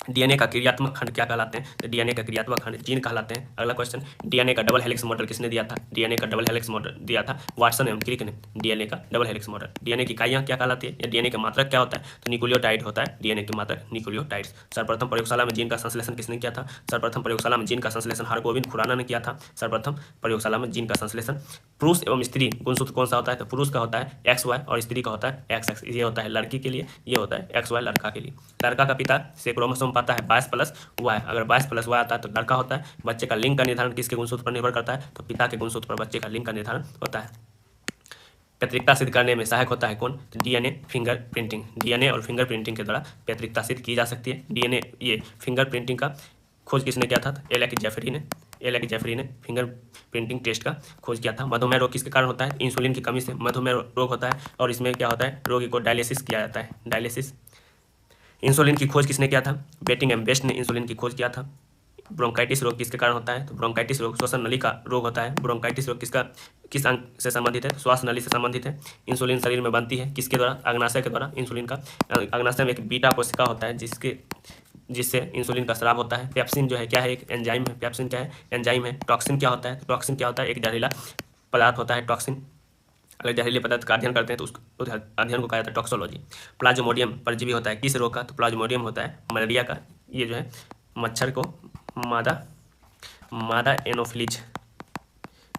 डीएनए का क्रियात्मक खंड क्या कहलाते हैं? तो डीएनए का क्रियात्मक खंड जीन कहलाते हैं। अगला क्वेश्चन, डीएनए का डबल हेलिक्स मॉडल किसने दिया था? डीएनए का डबल हेलिक्स मॉडल दिया था वाटसन एवं क्रिक ने। डीएनए का डबल हेलिक्स मॉडल। डीएनए की इकाइयां क्या कहलाती है या डीएनए का मात्रक क्या होता है? तो न्यूक्लियोटाइड होता है डीएनए की मात्रक न्यूक्लियोटाइड्स। सर्वप्रथम प्रयोगशाला में जीन का संश्लेषण किसने किया था? सर्वप्रथम प्रयोगशाला में जीन का संश्लेषण हरगोविंद खुराना ने किया था। सर्वप्रथम प्रयोगशाला में जीन का संश्लेषण। पुरुष एवं स्त्री गुणसूत्र कौन सा होता है? तो पुरुष का होता है XY और स्त्री का होता है XX। ये होता है लड़की के लिए, ये होता है XY लड़का के लिए। लड़का का पिता से क्रोमोसोम पाता है 22+Y। अगर 22+Y आता है तो लड़का होता है। बच्चे का लिंग का निर्धारण किसके गुणसूत्र पर निर्भर करता है? तो पिता के गुणसूत्र पर बच्चे का लिंग का निर्धारण होता है। पैतृकता सिद्ध करने में सहायक होता है कौन? तो डीएनए फिंगर प्रिंटिंग। डीएनए और फिंगर प्रिंटिंग के द्वारा पैतृकता सिद्ध की जा सकती है। डीएनए ये फिंगर प्रिंटिंग का खोज किसने किया था? एलेक जेफरी ने फिंगर प्रिंटिंग टेस्ट का खोज किया था। मधुमेह रोग किसके कारण होता है? इंसुलिन की कमी से मधुमेह रोग होता है और इसमें क्या होता है? रोगी को डायलिसिस किया जाता है, डायलिसिस। इंसुलिन की खोज किसने किया था? बेटिंग एम बेस्ट ने इंसुलिन की खोज किया था। ब्रोंकाइटिस रोग किसके कारण होता है? तो ब्रोंकाइटिस रोग श्वसन नली का रोग होता है। ब्रोंकाइटिस रोग किस अंग से संबंधित है? श्वास नली से संबंधित है। इंसुलिन शरीर में बनती है किसके द्वारा? अग्नाशय के द्वारा। इंसुलिन का अग्नाशय में एक बीटा कोशिका होता है जिससे इंसुलिन का स्राव होता है। पेप्सिन जो है क्या है? एक एंजाइम है। पेप्सिन क्या है? एंजाइम है। टॉक्सिन क्या होता है? टॉक्सिन क्या होता है? एक जहरीला पदार्थ होता है टॉक्सिन। अगर जहरीले पदार्थ का अध्ययन करते हैं तो उस अध्ययन को कहा जाता है टॉक्सोलॉजी। प्लाज्मोडियम परजीवी होता है किस रोग का? तो प्लाज्मोडियम होता है मलेरिया का। ये जो है मच्छर को मादा एनोफिलीज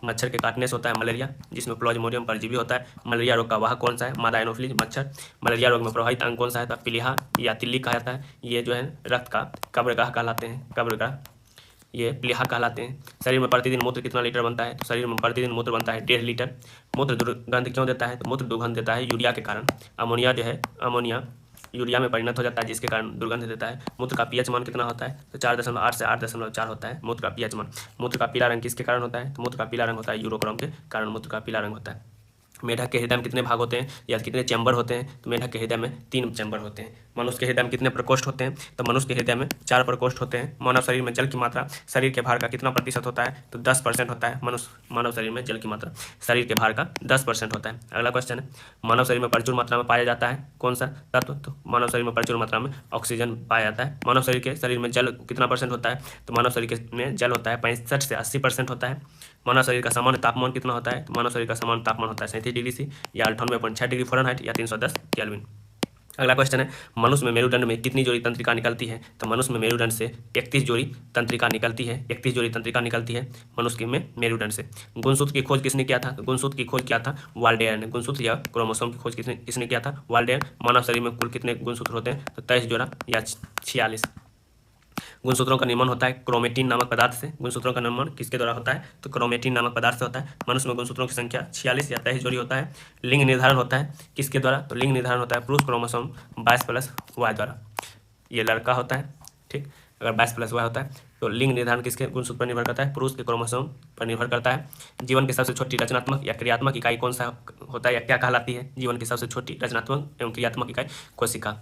मच्छर के काटने से होता है मलेरिया, जिसमें प्लाज्मोडियम परजीवी होता है। मलेरिया रोग का वाहक कौन सा है? मादा एनोफिलीज मच्छर। मलेरिया रोग में प्रभावित अंग कौन सा है? तो पीलिहा या तिल्ली कहा जाता है। ये जो है रक्त का कब्रगाह कहलाते हैं, कब्रगाह ये प्लीहा कहलाते हैं। शरीर में प्रतिदिन मूत्र कितना लीटर बनता है? तो शरीर में प्रतिदिन मूत्र बनता है 1.5 लीटर। मूत्र दुर्गंध क्यों देता है? तो मूत्र दुर्गंध देता है यूरिया के कारण। अमोनिया जो है अमोनिया यूरिया में परिणत हो जाता है जिसके कारण दुर्गंध देता है। मूत्र का पीएच मान कितना होता है? तो 4.8 से 8.4 होता है मूत्र का पीएच मान। मूत्र का पीला रंग किसके कारण होता है? तो मूत्र का पीला रंग होता है यूरोक्रोम के कारण मूत्र का पीला रंग होता है। मेढक के हृदय में कितने भाग होते हैं या कितने चैम्बर होते हैं? तो मेढक के हृदय में 3 चैम्बर होते हैं। मनुष्य के हृदय में कितने प्रकोष्ठ होते हैं? तो मनुष्य के हृदय में 4 प्रकोष्ठ होते हैं। मानव शरीर में जल की मात्रा शरीर के भार का कितना प्रतिशत होता है? तो 10% होता है। मानव शरीर में जल की मात्रा शरीर के भार का 10% होता है। अगला क्वेश्चन है, मानव शरीर में प्रचुर मात्रा में पाया जाता है कौन सा तत्व? तो मानव शरीर में प्रचुर मात्रा में ऑक्सीजन पाया जाता है। मानव शरीर में जल कितना परसेंट होता है? तो मानव शरीर में जल होता है 65 से 80% होता है। मानव शरीर का सामान्य तापमान कितना होता है? तो मानव शरीर का सामान्य तापमान होता है 37 डिग्री सी या 98.6 डिग्री फ़ारेनहाइट या 310 केल्विन। अगला क्वेश्चन है, मनुष्य में मेरुदंड में कितनी जोड़ी तंत्रिका निकलती है? तो मनुष्य में मेरुदंड से 31 जोड़ी तंत्रिका निकलती है। 31 जोड़ी तंत्रिका निकलती है मनुष्य में मेरुदंड से। गुणसूत्र की खोज किसने किया था? तो गुणसूत्र की खोज किया था वाल्डेयर ने। गुणसूत्र या क्रोमोसोम की खोज किसने किया था? वाल्डेयर। मानव शरीर में कुल कितने गुणसूत्र होते हैं? तो 23 जोड़ा या 46। गुणसूत्रों का निर्माण होता है क्रोमेटिन नामक पदार्थ से। गुणसूत्रों का निर्माण किसके द्वारा होता है? तो क्रोमेटिन नामक पदार्थ से होता है। मनुष्य में गुणसूत्रों की संख्या 46 या 23 जोड़ी होता है। लिंग निर्धारण होता है किसके द्वारा? तो लिंग निर्धारण होता है पुरुष क्रोमोसोम 22+Y द्वारा। ये लड़का होता है, ठीक। अगर 22+Y होता है तो लिंग निर्धारण किसके गुणसूत्र पर निर्भर करता है? पुरुष के क्रोमोसोम पर निर्भर करता है। जीवन की सबसे छोटी रचनात्मक या क्रियात्मक इकाई कौन सा होता है या क्या कहलाती है? जीवन की सबसे छोटी रचनात्मक एवं क्रियात्मक इकाई कोशिका।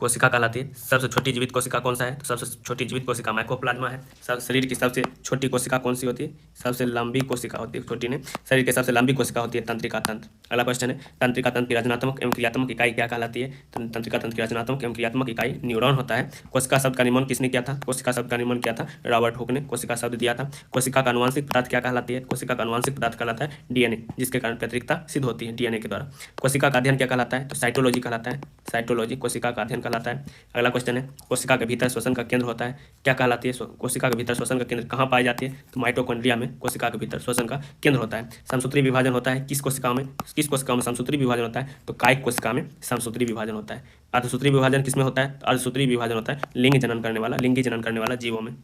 कोशिका कहलाती है। सबसे छोटी जीवित कोशिका कौन सा है? तो सबसे छोटी जीवित कोशिका माइकोप्लाज्मा है। शरीर की सबसे छोटी कोशिका कौन सी होती है? सबसे लंबी कोशिका होती है, छोटी ने। शरीर की सबसे लंबी कोशिका होती है तंत्रिका तंत्र। अगला क्वेश्चन है, तंत्रिका तंत्र की रचनात्मक एवं क्रियात्मक इकाई क्या कहलाती है? तंत्रिका तंत्र की रचनात्मक एवं क्रियात्मक इकाई न्यूरॉन होता है। कोशिका शब्द का निर्माण किसने किया था? कोशिका शब्द का निर्माण किया था रॉबर्ट हुक ने। कोशिका शब्द दिया था। कोशिका का आनुवंशिक पदार्थ क्या कहलाती है? कोशिका का आनुवंशिक पदार्थ कहलाता है डीएनए, जिसके कारण पैतृकता सिद्ध होती है डीएनए के द्वारा। कोशिका का अध्ययन क्या कहलाता है? तो साइटोलॉजी कहलाता है। साइटोलॉजी कोशिका का अध्ययन कहलाता है। अगला क्वेश्चन है, कोशिका के भीतर श्वसन का केंद्र होता है, क्या कहलाती है? कोशिका के भीतर श्वसन का केंद्र कहाँ पाई जाती है? तो माइटोकॉन्ड्रिया में कोशिका के भीतर श्वसन का केंद्र होता है। समसूत्री विभाजन होता है किस कोशिका में? किस कोशिका में समसूत्री विभाजन होता है? तो कायिक कोशिका में समसूत्री विभाजन होता है। अर्धसूत्री विभाजन किसमें होता है? अर्धसूत्री विभाजन होता है लिंगी जनन करने वाला जीवों में।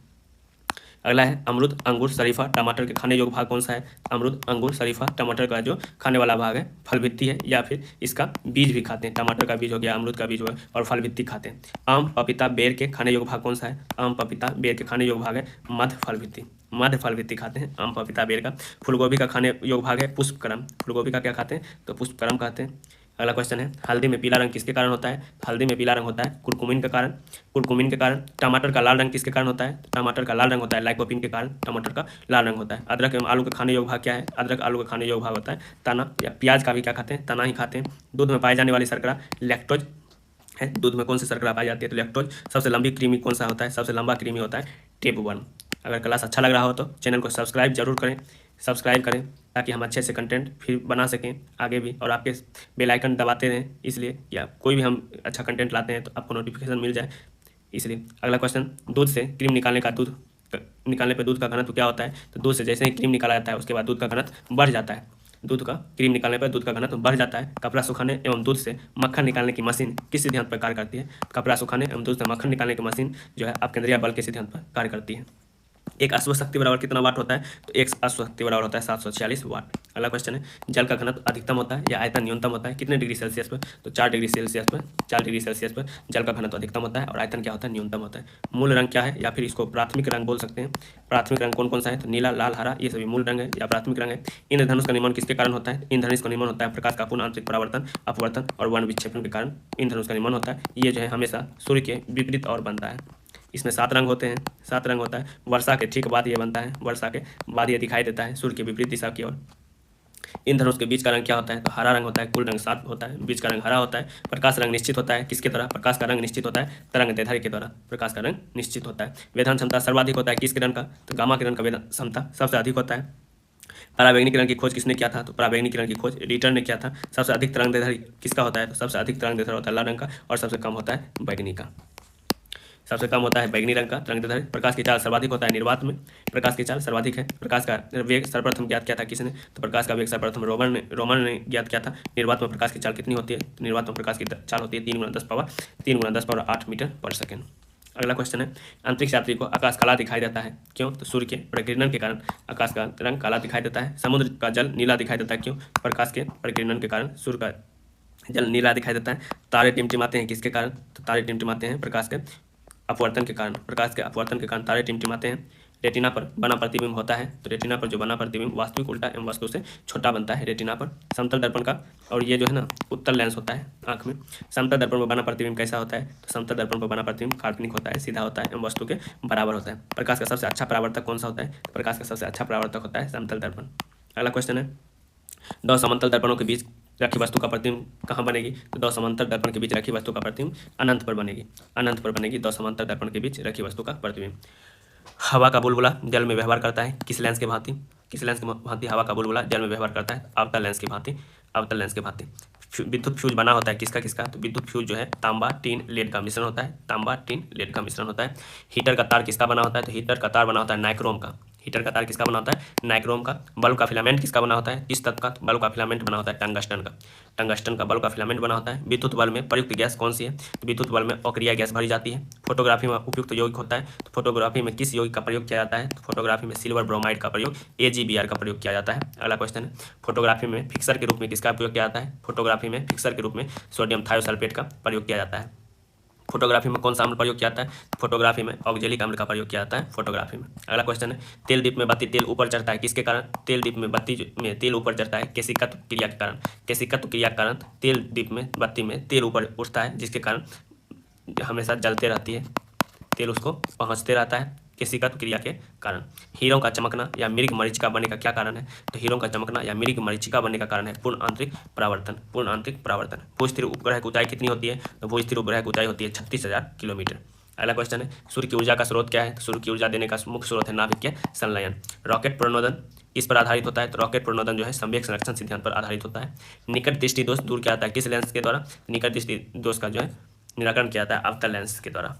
अगला है, अमरूद अंगूर शरीफा टमाटर के खाने योग्य भाग कौन सा है? अमरूद अंगूर शरीफा टमाटर का जो खाने वाला भाग है फल भित्ति है या फिर इसका बीज भी खाते हैं। टमाटर का बीज हो गया, अमरूद का बीज हो गया और फल भित्ति खाते हैं। आम पपीता बेर के खाने योग्य भाग कौन सा है? आम पपीता बेर के खाने योग्य भाग है मध्य फल भित्ति। मध्य फल भित्ति खाते हैं आम पपीता बेर का। फूलगोभी का खाने योग्य भाग है पुष्पक्रम। फूलगोभी का क्या खाते हैं? तो पुष्पक्रम खाते हैं। अगला क्वेश्चन है, हल्दी में पीला रंग किसके कारण होता है? हल्दी में पीला रंग होता है कुरकुमिन के कारण। कुरकुमिन के कारण। टमाटर का लाल रंग किसके कारण होता है? टमाटर का लाल रंग होता है लाइकोपिन के कारण टमाटर का लाल रंग होता है। अदरक एवं आलू का खाने योग्य भाग क्या है? अदरक आलू का खाने योग्य भाग होता है तना, या प्याज का भी क्या खाते हैं? तना ही खाते हैं। दूध में पाई जाने वाली शर्करा लैक्टोज है। दूध में कौन सी शर्करा पाई जाती है? तो लैक्टोज। सबसे लंबी कृमि कौन सा होता है? सबसे लंबा कृमि होता है टेपवर्म। अगर क्लास अच्छा लग रहा हो तो चैनल को सब्सक्राइब जरूर करें, सब्सक्राइब करें ताकि हम अच्छे से कंटेंट फिर बना सकें आगे भी, और आपके बेल आइकन दबाते रहें इसलिए, या कोई भी हम अच्छा कंटेंट लाते हैं तो आपको नोटिफिकेशन मिल जाए इसलिए। अगला क्वेश्चन, दूध से क्रीम निकालने पर दूध का घनत्व क्या होता है? तो दूध से जैसे ही क्रीम निकाला जाता है उसके बाद दूध का घनत्व बढ़ जाता है। क्रीम निकालने पर दूध का घनत्व बढ़ जाता है। कपड़ा सुखाने एवं दूध से मक्खन निकालने की मशीन किस सिद्धांत पर कार्य करती है? कपड़ा सुखाने एवं दूध से मक्खन निकालने की मशीन जो है अपकेंद्रीय बल के सिद्धांत पर कार्य करती है। एक अश्व शक्ति बराबर कितना वाट होता है? तो एक अश्व शक्ति बराबर होता है 746 वाट। अगला क्वेश्चन है, जल का घनत्व अधिकतम होता है या आयतन न्यूनतम होता है कितने डिग्री सेल्सियस पर? तो 4 डिग्री सेल्सियस पर। 4 डिग्री सेल्सियस पर जल का घनत्व अधिकतम होता है और आयतन क्या होता है? न्यूनतम होता है। मूल रंग क्या है, या फिर इसको प्राथमिक रंग बोल सकते हैं। प्राथमिक रंग कौन कौन सा है? तो नीला, लाल, हरा, ये सभी मूल रंग है या प्राथमिक रंग है। इंद्रधनुष का निर्माण किसके कारण होता है? इंद्रधनुष का निर्माण होता है प्रकाश का पूर्ण आंतरिक परावर्तन, अपवर्तन और वर्ण विक्षेपण के कारण इंद्रधनुष का निर्माण होता है। ये जो है हमेशा सूर्य के विपरीत और बनता है। इसमें 7 रंग होते हैं, 7 रंग होता है। वर्षा के ठीक बाद ये बनता है, वर्षा के बाद ये दिखाई देता है सूर्य के विपरीत दिशा की ओर। इंद्रधनुष के बीच का रंग क्या होता है? तो हरा रंग होता है। कुल रंग 7 होता है, बीच का रंग हरा होता है। प्रकाश रंग निश्चित होता है किसके द्वारा? प्रकाश का रंग निश्चित होता है तरंग दैर्ध्य के द्वारा। प्रकाश का रंग निश्चित होता है। वेधन क्षमता सर्वाधिक होता है किस किरण का? तो गामा किरण का वेधन क्षमता सबसे अधिक होता है। पराबैंगनी किरण की खोज किसने किया था? तो पराबैंगनी किरण की खोज रिटर ने किया था। सबसे अधिक तरंग दैर्ध्य किसका होता है? तो सबसे अधिक तरंग दैर्ध्य होता है लाल रंग का, और सबसे कम होता है बैगनी का। सबसे कम होता है बैगनी रंग का तरंग दैर्ध्य। प्रकाश की चाल सर्वाधिक होता है निर्वात में, प्रकाश की चाल सर्वाधिक है। प्रकाश का वेग सर्वप्रथम ज्ञात किया था किसने? तो प्रकाश का वेग सर्वप्रथम रोमन ने ज्ञात किया था। निर्वात में प्रकाश की चाल कितनी होती है? तो निर्वात में प्रकाश की चाल होती है 3 × 10⁸ मीटर पर सेकेंड। अगला क्वेश्चन है, अंतरिक्ष यात्री को आकाश काला दिखाई देता है क्यों? तो सूर्य के प्रकीर्णन के कारण आकाश का रंग काला दिखाई देता है। समुद्र का जल नीला दिखाई देता है क्यों? प्रकाश के प्रकीर्णन के कारण सूर्य का जल नीला दिखाई देता है। तारे टिमटिमाते हैं किसके कारण? तो तारे टिमटिमाते हैं प्रकाश के अपवर्तन के कारण। प्रकाश के अपवर्तन के कारण तारे टिमटिमाते हैं। रेटिना पर बना प्रतिबिंब होता है, तो रेटिना पर जो बना प्रतिबिंब वास्तविक उल्टा एवं वस्तु से छोटा बनता है रेटिना पर। समतल दर्पण का, और ये जो है ना उत्तल लेंस होता है आँख में। समतल दर्पण पर बना प्रतिबिंब कैसा होता है, तो समतल दर्पण पर बना प्रतिबिंब काल्पनिक होता है, सीधा होता है एवं वस्तु के बराबर होता है। प्रकाश का सबसे अच्छा परावर्तक कौन सा होता है, तो प्रकाश का सबसे अच्छा परावर्तक होता है समतल दर्पण। अगला क्वेश्चन है, दो समांतर दर्पणों के बीच रखी वस्तु का प्रतिबिंब कहाँ बनेगी, तो दो समांतर दर्पण के बीच रखी वस्तु का प्रतिबिंब अनंत पर बनेगी, अनंत पर बनेगी दो समांतर दर्पण के बीच रखी वस्तु का प्रतिबिंब। हवा का बुलबुला जल में व्यवहार करता है किस लेंस के भांति, किस लेंस के भांति हवा का बुलबुला जल में व्यवहार करता है, अवतल लेंस की भांति, अवतल लेंस के भांति। विद्युत फ्यूज बना होता है किसका किसका, तो विद्युत फ्यूज जो है तांबा टीन लेड का मिश्रण होता है, तांबा टीन लेड का मिश्रण होता है। हीटर का तार किसका बना होता है, तो हीटर का तार बना होता है नाइक्रोम का, हीटर का तार किसका बना होता है, नाइक्रोम का। बल्ब का फिलामेंट किसका बना होता है, किस तत्व का, तो बल्ब का फिलामेंट बना होता है टंगस्टन का, टंगस्टन का बल्ब का फिलामेंट बना होता है। विद्युत बल्ब में प्रयुक्त गैस कौन सी है, तो विद्युत बल्ब में अक्रिया गैस भरी जाती है। फोटोग्राफी में उपयुक्त यौगिक होता है, तो फोटोग्राफी में किस यौगिक का प्रयोग किया जाता है, तो फोटोग्राफी में सिल्वर ब्रोमाइड का प्रयोग AgBr का प्रयोग किया जाता है। अगला क्वेश्चन है, फोटोग्राफी में फिक्सर के रूप में किसका प्रयोग किया जाता है, फोटोग्राफी में फिक्सर के रूप में सोडियम थायोसल्फेट का प्रयोग किया जाता है। फोटोग्राफी में कौन सा अम्ल प्रयोग किया जाता है, फोटोग्राफी में ऑक्जेलिक अम्ल का प्रयोग किया जाता है फोटोग्राफी में। अगला क्वेश्चन है, तेल दीप में बत्ती तेल ऊपर चढ़ता है किसके कारण, तेल दीप में बत्ती में तेल ऊपर चढ़ता है केशिकत्व क्रिया के कारण, केशिकत्व क्रिया के कारण तेल दीप में बत्ती में तेल ऊपर उठता है, जिसके कारण हमेशा जलते रहती है, तेल उसको पहुँचते रहता है केशिकत्व क्रिया के कारण। हीरों का चमकना या मृग मरीचिका बनने का क्या कारण है, तो हीरों का चमकना या मृग मरीचिका बनने का कारण है पूर्ण आंतरिक परावर्तन, पूर्ण आंतरिक परावर्तन। भूस्थिर उपग्रह की ऊंचाई कितनी होती है, तो भूस्थिर उपग्रह की ऊंचाई होती है 36,000 किलोमीटर। अगला क्वेश्चन है, सूर्य की ऊर्जा का स्रोत क्या है, तो सूर्य की ऊर्जा देने का मुख्य स्रोत है नाभिकीय संलयन। रॉकेट प्रणोदन किस पर आधारित होता है, तो रॉकेट प्रणोदन जो है संवेग संरक्षण सिद्धांत पर आधारित होता है। निकट दृष्टि दोष दूर किया जाता है किस लेंस के द्वारा, निकट दृष्टि दोष का जो है निराकरण किया जाता है अवतल लेंस के द्वारा।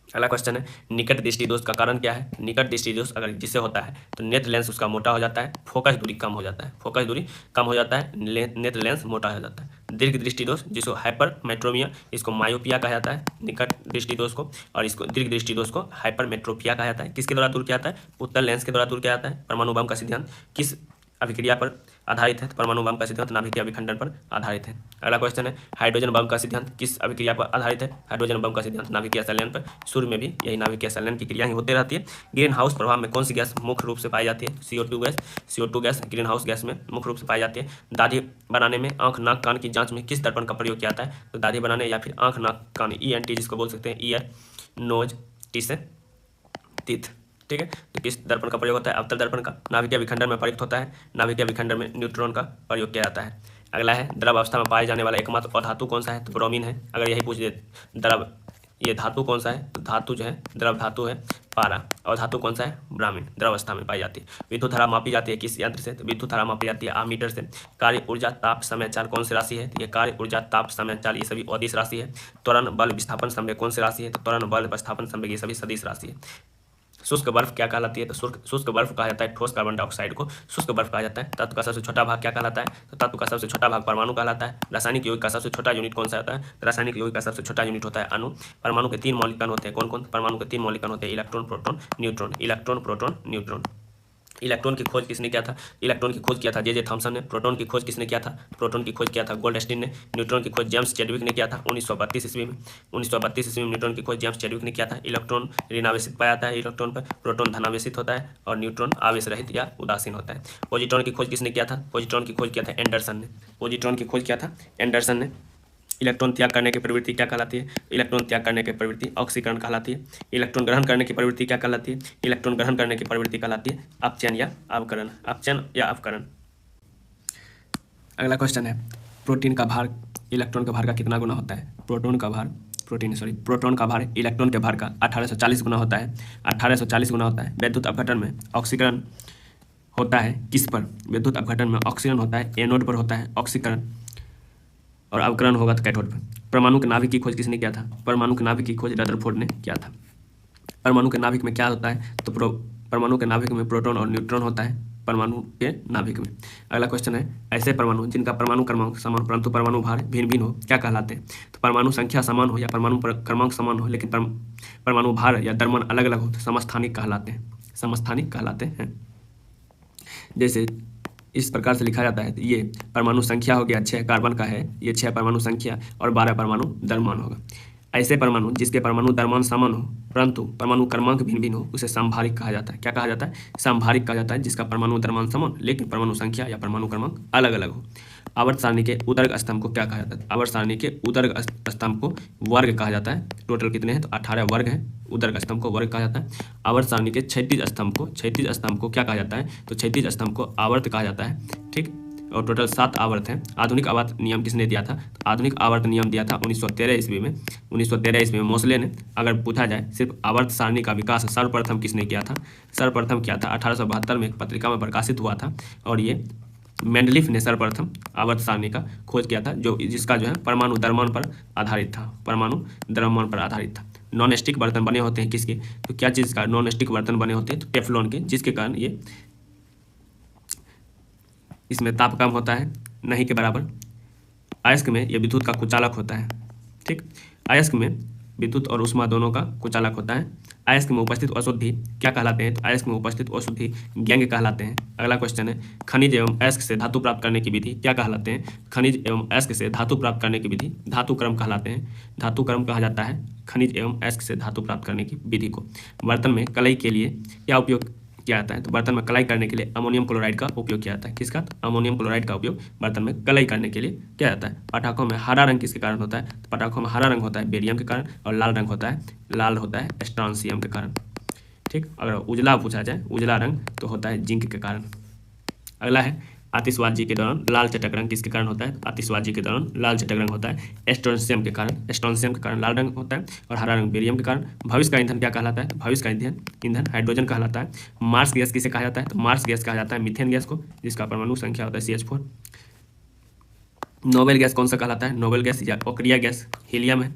अगला क्वेश्चन है, निकट दृष्टि दोष का कारण क्या है, निकट दृष्टि दोष अगर जिससे होता है तो नेत्र लेंस उसका मोटा हो जाता है, फोकस दूरी कम हो जाता है, फोकस दूरी कम हो जाता है, नेत्र लेंस मोटा हो जाता है। दीर्घ दृष्टि दोष जिसको हाइपरमेट्रोमिया, इसको मायोपिया कहा जाता है निकट दृष्टि दोष को, और इसको दीर्घ दृष्टि दोष को हाइपरमेट्रोपिया कहा जाता है। किसके द्वारा दूर किया जाता है, उत्तल लेंस के द्वारा दूर किया जाता है। परमाणु बम का सिद्धांत किस अभिक्रिया पर आधारित है, तो परमाणु बम का सिद्धांत नाभिकीय विखंडन पर आधारित है। अगला क्वेश्चन है, हाइड्रोजन बम का सिद्धांत किस अभिक्रिया पर आधारित है, हाइड्रोजन बम का सिद्धांत नाभिकीय संलयन पर। सूर्य में भी यही नाभिकीय संलयन की क्रिया ही होती रहती है। ग्रीन हाउस प्रभाव में कौन सी गैस मुख्य रूप से पाई जाती है, CO2 gas, CO2 gas green house gas में मुख्य रूप से पाई जाती है। दाढ़ी बनाने में आंख नाक कान की जांच में किस दर्पण का प्रयोग किया जाता है, तो दाढ़ी बनाने या फिर आंख नाक कान ENT जिसको बोल सकते हैं, ईयर नोज टिस टीथ, ठीक है। तो किस दर्पण का प्रयोग होता है, अवतल दर्पण का। नाभिकीय विखंडन में प्रयुक्त होता है, नाभिकीय विखंडन में न्यूट्रॉन का प्रयोग किया जाता है। अगला है, द्रव अवस्था में पाए जाने वाला एकमात्र अधातु कौन सा है, तो ब्रोमीन है। अगर यही पूछ दे द्रव ये धातु कौन सा है, तो धातु जो है द्रव धातु है पारा, और धातु कौन सा है ब्राह्मीण, द्रव अवस्था में पाई जाती है। विद्युत धारा मापी जाती है किस यंत्र से, तो विद्युत धारा मापी जाती है आमीटर से। कार्य ऊर्जा ताप समय चाल कौन सी राशि है, ये कार्य ऊर्जा ताप समय चाल ये सभी अदिश राशि है। त्वरण बल विस्थापन संवेग कौन सी राशि है, तो त्वरण बल विस्थापन संवेग ये सभी सदिश राशि है। शुष्क बर्फ क्या कहलाती है, तो शुष्क बर्फ कहा जाता है ठोस कार्बन डाइऑक्साइड को शुष्क बर्फ कहा जाता है। तत्व का सबसे छोटा भाग क्या कहलाता है, तो तत्व का सबसे छोटा भाग परमाणु कहलाता है। रासायनिक यौगिक का सबसे छोटा यूनिट कौन सा होता है, तो रासायनिक यौगिक का सबसे छोटा यूनिट होता है अणु। परमाणु के 3 मौलिक कण होते हैं, कौन कौन, परमाणु के 3 मौलिक कण होते हैं electron proton neutron, electron proton neutron. Electron की खोज किसने किया था, इलेक्ट्रॉन की खोज किया था जे थॉमसन ने। प्रोटॉन की खोज किसने किया था, प्रोटॉन की खोज किया था गोल्डस्टीन ने। न्यूट्रॉन की खोज जेम्स चैडविक ने किया था 1932 ईस्वी में। 1932 ईस्वी में न्यूट्रॉन की खोज जेम्स चैडविक ने किया था। इलेक्ट्रॉन ऋणावेशित पाया जाता है इलेक्ट्रॉन पर, प्रोटॉन धनावेशित होता है और न्यूट्रॉन आवेश रहित या उदासीन होता है। पॉजिट्रॉन की खोज किसने किया था, पॉजिट्रॉन की खोज किया था एंडरसन ने। पॉजिट्रॉन की खोज किया था एंडरसन ने। इलेक्ट्रॉन त्याग करने की प्रवृत्ति क्या कहलाती है, इलेक्ट्रॉन त्याग करने की प्रवृत्ति ऑक्सीकरण कहलाती है। इलेक्ट्रॉन ग्रहण करने की प्रवृत्ति क्या कहलाती है, इलेक्ट्रॉन ग्रहण करने की प्रवृत्ति कहलाती है अपचयन या अवकरण, अपचयन या अवकरण। अगला क्वेश्चन है, प्रोटीन का भार इलेक्ट्रॉन के भार का कितना गुना होता है, प्रोटॉन का भार प्रोटॉन का भार इलेक्ट्रॉन के भार का 1840 गुना होता है, 1840 गुना होता है। विद्युत अपघटन में ऑक्सीकरण होता है किस पर, विद्युत अपघटन में ऑक्सीकरण होता है एनोड पर होता है ऑक्सीकरण, और अवकरण होगा तो कैथोड पर। परमाणु के नाभिक की खोज किसने किया था, परमाणु के नाभिक की खोज रदरफोर्ड ने किया था। परमाणु के नाभिक में क्या होता है, तो परमाणु के नाभिक में प्रोटॉन और न्यूट्रॉन होता है परमाणु के नाभिक में। अगला क्वेश्चन है, ऐसे परमाणु जिनका परमाणु क्रमांक समान परंतु परमाणु भार भिन्न भिन्न हो क्या कहलाते हैं, तो परमाणु संख्या समान हो या परमाणु क्रमांक समान हो लेकिन परमाणु भार या द्रव्यमान अलग अलग हो तो समस्थानिक कहलाते हैं, समस्थानिक कहलाते हैं। जैसे इस प्रकार से लिखा जाता है, तो ये परमाणु संख्या हो गया 6 कार्बन का है, ये 6 परमाणु संख्या और 12 परमाणु द्रव्यमान होगा। ऐसे परमाणु जिसके परमाणु द्रव्यमान समान हो परंतु परमाणु क्रमांक भिन्न भिन्न हो उसे समभारिक कहा जाता है। क्या कहा जाता है? समभारिक कहा जाता है, जिसका परमाणु द्रव्यमान समान लेकिन परमाणु संख्या या परमाणु क्रमांक अलग अलग हो। आवर्त सारणी के उदर्ग स्तंभ को क्या कहा जाता है? आवर्त सारणी के उदर्ग स्तंभ को वर्ग कहा जाता है। टोटल कितने हैं? तो 18 वर्ग है। उदर्ग स्तंभ को वर्ग कहा जाता है। आवर्त सारणी के क्षैतिज स्तंभ को क्या कहा जाता है? तो क्षैतिज स्तंभ को आवर्त कहा जाता है। ठीक, और टोटल 7 आवर्त हैं। आधुनिक आवर्त नियम किसने दिया था? तो आधुनिक आवर्त नियम दिया था 1913 ईस्वी में। 1913 ईस्वी में मोसले ने। अगर पूछा जाए सिर्फ आवर्त सारणी का विकास सर्वप्रथम किसने किया था? सर्वप्रथम किया था 1872 में एक पत्रिका में प्रकाशित हुआ था, और ये मेंडलीफ ने सर्वप्रथम आवर्त सारणी का खोज किया था, जिसका जो है परमाणु द्रव्यमान पर आधारित था। परमाणु द्रव्यमान पर आधारित था। नॉन स्टिक बर्तन बने होते हैं किसके? तो क्या चीज़ का नॉन स्टिक बर्तन बने होते हैं? तो टेफ्लॉन के, जिसके कारण ये इसमें ताप कम होता है, नहीं के बराबर। अयस्क में यह विद्युत का कुचालक होता है। ठीक, अयस्क में विद्युत और ऊष्मा दोनों का कुचालक होता है। अयस्क में उपस्थित अशुद्धि क्या कहलाते हैं? तो अयस्क में उपस्थित अशुद्धि गैंग कहलाते हैं। अगला क्वेश्चन है, खनिज एवं अयस्क से धातु प्राप्त करने की विधि क्या कहलाते हैं? खनिज एवं अयस्क से धातु प्राप्त करने की विधि धातु क्रम कहलाते हैं। धातु क्रम कहा जाता है खनिज एवं अयस्क से धातु प्राप्त करने की विधि को। बर्तन में कलई के लिए क्या उपयोग किया जाता है? तो बर्तन में कलाई करने के लिए अमोनियम क्लोराइड का उपयोग किया जाता है। किसका? अमोनियम क्लोराइड का उपयोग बर्तन में कलाई करने के लिए किया जाता है। पटाखों में हरा रंग किसके कारण होता है? तो पटाखों में हरा रंग होता है बेरियम के कारण, और लाल रंग होता है स्ट्रांसियम के कारण। ठीक, अगर उजला पूछा जाए उजला रंग तो होता है जिंक के कारण। अगला है, आतिशबाजी के दौरान लाल चटक रंग किसके कारण होता है? आतिशबाजी के दौरान लाल चटक रंग होता है एस्ट्रोनशियम के कारण। एस्ट्रोनशियम के कारण लाल रंग होता है, और हरा रंग बेरियम के कारण। भविष्य का ईंधन क्या कहलाता है? भविष्य का ईंधन हाइड्रोजन कहलाता है। मार्स गैस किसे कहा जाता है? तो मार्स गैस कहा जाता है मीथेन गैस को, जिसका परमाणु संख्या होता है CH4। नोबेल गैस कौन सा कहलाता है? नोबेल गैस या ओक्रिया गैस हीलियम है।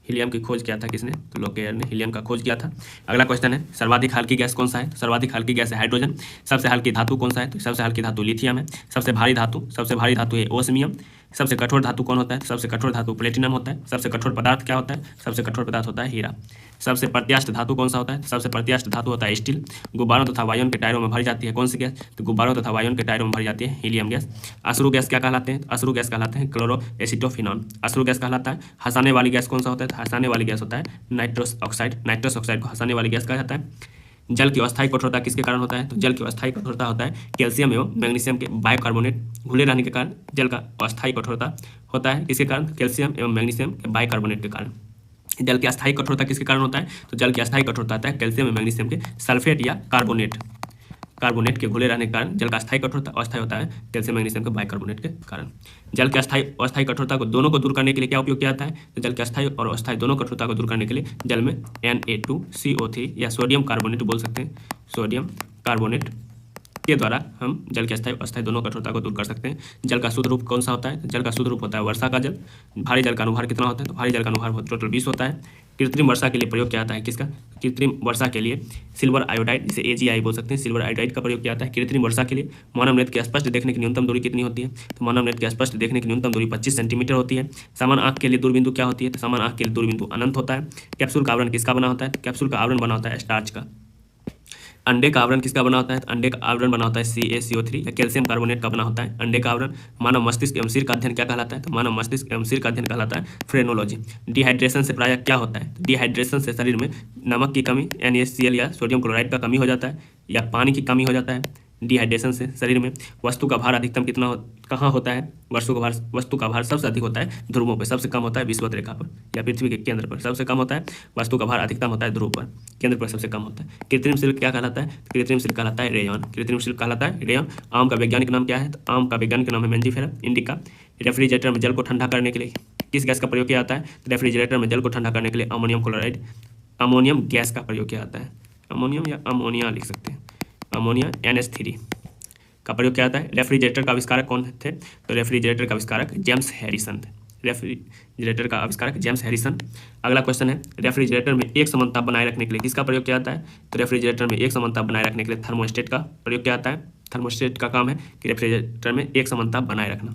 हीलियम की खोज किया था किसने? तो लोकेयर ने हीलियम का खोज किया था। अगला क्वेश्चन है, सर्वाधिक हल्की गैस कौन सा है? सर्वाधिक हल्की गैस है हाइड्रोजन। सबसे हल्की धातु कौन सा है? तो सबसे हल्की धातु लिथियम है। सबसे भारी धातु है ओस्मियम। सबसे कठोर धातु कौन होता है? सबसे कठोर धातु प्लेटिनम होता है। सबसे कठोर पदार्थ क्या होता है? सबसे कठोर पदार्थ होता है हीरा। सबसे प्रत्यास्थ धातु कौन सा होता है? सबसे प्रत्यास्थ धातु होता है स्टील। गुब्बारों तथा वायुन के टायरों में भरी जाती है कौन सी गैस? तो गुब्बारों तथा वायुन के टायरों में भरी जाती है हीलियम गैस। अश्रु गैस क्या कहलाते हैं? अश्रु गैस कहलाते हैं क्लोरोएसिटोफिनॉन। अश्रु गैस कहलाता है। हंसाने वाली गैस कौन सा होता है? तो हंसाने वाली गैस होता है नाइट्रस ऑक्साइड। नाइट्रस ऑक्साइड को हंसाने वाली गैस कहा जाता है। जल की अस्थायी कठोरता किसके कारण होता है? तो जल की अस्थायी कठोरता होता है कैल्शियम एवं मैग्नीशियम के बाइकार्बोनेट घुले रहने के कारण जल का अस्थायी कठोरता होता है। किसके कारण? कैल्शियम एवं मैग्नीशियम के बाइकार्बोनेट के कारण। जल की अस्थायी कठोरता किसके कारण होता है? तो जल की अस्थायी कठोरता होता है कैल्शियम एवं मैग्नीशियम के सल्फेट या कार्बोनेट के घुले रहने के कारण जल का अस्थायी कठोरता अस्थायी होता है कैल्शियम मैग्नीशियम के बाइकार्बोनेट के कारण। जल के अस्थायी कठोरता को दोनों को दूर करने के लिए क्या उपयोग किया जाता है? तो जल के अस्थायी और अस्थायी दोनों कठोरता को दूर करने के लिए जल में Na2CO3 या सोडियम कार्बोनेट बोल सकते हैं, सोडियम कार्बोनेट के द्वारा हम जल के अस्थायी अस्थायी दोनों कठोरता को दूर कर सकते हैं। जल का शुद्ध रूप कौन सा होता है? तो जल का शुद्ध रूप होता है वर्षा का जल। भारी जल का अनुभार कितना होता है? तो भारी जल का अनुभार टोटल 20 होता है। कृत्रिम वर्षा के लिए प्रयोग किया जाता है किसका? कृत्रिम वर्षा के लिए सिल्वर आयोडाइड, जिसे AgI बोल सकते हैं, सिल्वर आयोडाइड का प्रयोग किया जाता है कृत्रिम वर्षा के लिए। मानव नेत्र के स्पष्ट देखने की न्यूनतम दूरी कितनी होती है? तो मानव नेत्र के स्पष्ट देखने की न्यूनतम दूरी 25 सेंटीमीटर होती है। सामान्य आंख के लिए दूरबिंदु क्या होती है? तो सामान्य आंख के लिए दूरबिंदु अनंत होता है। कैप्सूल का आवरण किसका बना होता है? कैप्सूल का आवरण बना होता है स्टार्च का। अंडे का आवरण किसका बना होता है? तो अंडे का आवरण बना होता है CaCO3 या कैल्शियम कार्बोनेट का बना होता है अंडे का आवरण। मानव मस्तिष्क एवं सिर का अध्ययन क्या कहलाता है? तो मानव मस्तिष्क एवं सिर का अध्ययन कहलाता है फ्रेनोलॉजी। डिहाइड्रेशन से प्रायः क्या होता है? डिहाइड्रेशन से शरीर में नमक की कमी NaCl या सोडियम क्लोराइड का कमी हो जाता है, या पानी की कमी हो जाता है। डिहाइड्रेशन से शरीर में वस्तु का भार अधिकतम कितना कहाँ होता है? वस्तु का भार सबसे अधिक होता है ध्रुवों पर, सबसे कम होता है विषुवत रेखा पर या पृथ्वी के केंद्र पर सबसे कम होता है। वस्तु का भार अधिकतम होता है ध्रुव पर, केंद्र पर सबसे कम होता है। कृत्रिम सिल्क क्या कहलाता है? कृत्रिम सिल्क कहलाता है रेयन। कृत्रिम सिल्क कहलाता है रेयन। आम का वैज्ञानिक नाम क्या है? तो आम का वैज्ञानिक नाम है मेंजिफेरा इंडिका। रेफ्रिजरेटर में जल को ठंडा करने के लिए किस गैस का प्रयोग किया जाता है? तो रेफ्रिजरेटर में जल को ठंडा करने के लिए अमोनियम गैस का प्रयोग किया जाता है। अमोनियम या अमोनिया लिख सकते हैं, अमोनिया NH3 का प्रयोग किया जाता है। रेफ्रिजरेटर का आविष्कारक कौन थे? तो रेफ्रिजरेटर का आविष्कारक जेम्स हैरिसन थे। रेफ्रिजरेटर का आविष्कारक जेम्स हैरिसन। अगला क्वेश्चन है, रेफ्रिजरेटर में एक समानता बनाए रखने के लिए किसका प्रयोग किया जाता है? तो रेफ्रिजरेटर में एक समानता बनाए रखने के लिए थर्मोस्टेट का प्रयोग किया जाता है। थर्मोस्टेट का काम है कि रेफ्रिजरेटर में एक समानता बनाए रखना।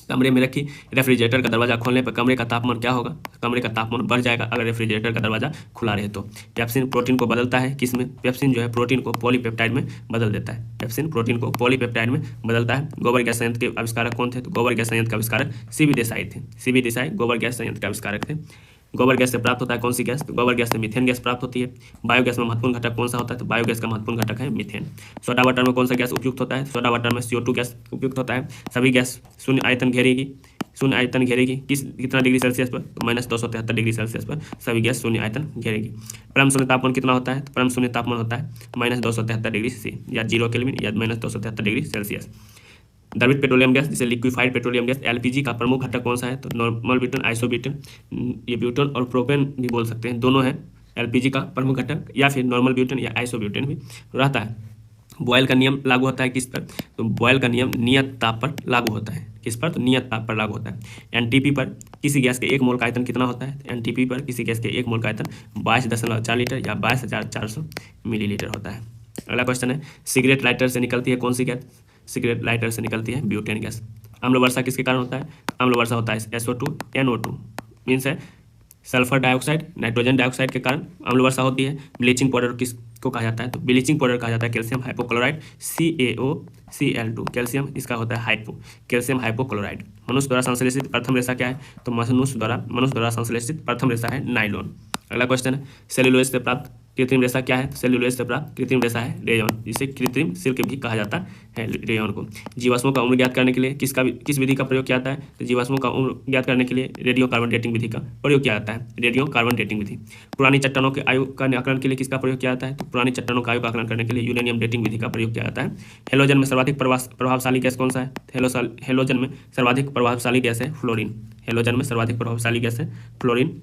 कमरे में रखी रेफ्रिजरेटर का दरवाजा खोलने पर कमरे का तापमान क्या होगा? कमरे का तापमान बढ़ जाएगा अगर रेफ्रिजरेटर का दरवाजा खुला रहे तो। पेप्सिन प्रोटीन को बदलता है किसमें? पेप्सिन जो है प्रोटीन को पॉलीपेप्टाइड में बदल देता है। पेप्सिन प्रोटीन को पॉलीपेप्टाइड में बदलता है। गोबर गैस संयंत्र के आविष्कारक कौन थे? तो गोबर गैस संयंत्र के आविष्कारक CB देसाई थे। CB देसाई गोबर गैस संयंत्र के आविष्कारक थे। गोबर गैस से प्राप्त होता है कौन सी गैस? तो गोबर गैस से मीथेन गैस प्राप्त होती है। बायोगैस में महत्वपूर्ण घटक कौन सा होता है? तो बायोगैस का महत्वपूर्ण घटक है मीथेन। सोडा वाटर में कौन सा गैस उपयुक्त होता है? सोडा वाटर में CO2 गैस उपयुक्त होता है। सभी गैस शून्य आयतन घेरेगी कितना डिग्री सेल्सियस पर? तो -273 डिग्री सेल्सियस पर सभी गैस शून्य आयतन घेरेगी। परम शून्य तापमान कितना होता है? तो परम शून्य तापमान होता है -273 डिग्री C या 0 केल्विन या -273 डिग्री सेल्सियस। द्रवित पेट्रोलियम गैस जिसे लिक्विफाइड पेट्रोलियम गैस LPG का प्रमुख घटक कौन सा है? तो नॉर्मल ब्यूटेन, आइसोब्यूटेन, ये ब्यूटेन और प्रोपेन भी बोल सकते हैं, दोनों है LPG का प्रमुख घटक, या फिर नॉर्मल ब्यूटेन या आइसोब्यूटेन भी रहता है। बॉयल का नियम लागू होता है किस पर? तो बॉयल का नियम नियत ताप पर लागू होता है। किस पर? तो नियत ताप पर लागू होता है। NTP पर किसी गैस के 1 मोल का आयतन कितना होता है? NTP पर किसी गैस के 1 मोल का आयतन 22.4 लीटर या 22,400 मिलीलीटर होता है। अगला क्वेश्चन है, सिगरेट लाइटर से निकलती है कौन सी गैस? सिगरेट लाइटर से निकलती है ब्यूटेन गैस। अम्ल वर्षा किसके कारण होता है? अम्ल वर्षा होता है SO2 NO2 मीन्स है सल्फर डाइऑक्साइड, नाइट्रोजन डाइऑक्साइड के कारण अम्ल वर्षा होती है। ब्लीचिंग पाउडर किसको कहा जाता है? तो ब्लीचिंग पाउडर कहा जाता है कैल्शियम हाइपोक्लोराइड CaOCl2। कैल्शियम इसका होता है कैल्शियम हाइपोक्लोराइड। मनुष्य द्वारा संश्लेषित प्रथम रेशा क्या है? तो मनुष्य द्वारा संश्लेषित प्रथम रेशा है नाइलॉन। अगला क्वेश्चन है, सेल्यूलोज से प्राप्त कृत्रिम रेशा क्या है? सेल्यूलोज से प्राप्त कृत्रिम रेशा है रेयॉन, जिसे कृत्रिम सिल्क भी कहा जाता है रेयॉन को। जीवाश्मों का उम्र ज्ञात करने के लिए किस विधि का प्रयोग किया जाता है? तो जीवाश्मों का उम्र ज्ञात करने के लिए रेडियो कार्बन डेटिंग विधि का प्रयोग किया जाता है, रेडियो कार्बन डेटिंग विधि। पुरानी चट्टानों के आयु का आकलन के लिए किसका प्रयोग किया जाता है? तो पुरानी चट्टानों का आयु का आकलन करने के लिए यूरेनियम डेटिंग विधि का प्रयोग किया जाता है। हेलोजन में सर्वाधिक प्रभावशाली गैस कौन सा है? हेलोजन में सर्वाधिक प्रभावशाली गैस है फ्लोरीन। हेलोजन में सर्वाधिक प्रभावशाली गैस है फ्लोरीन।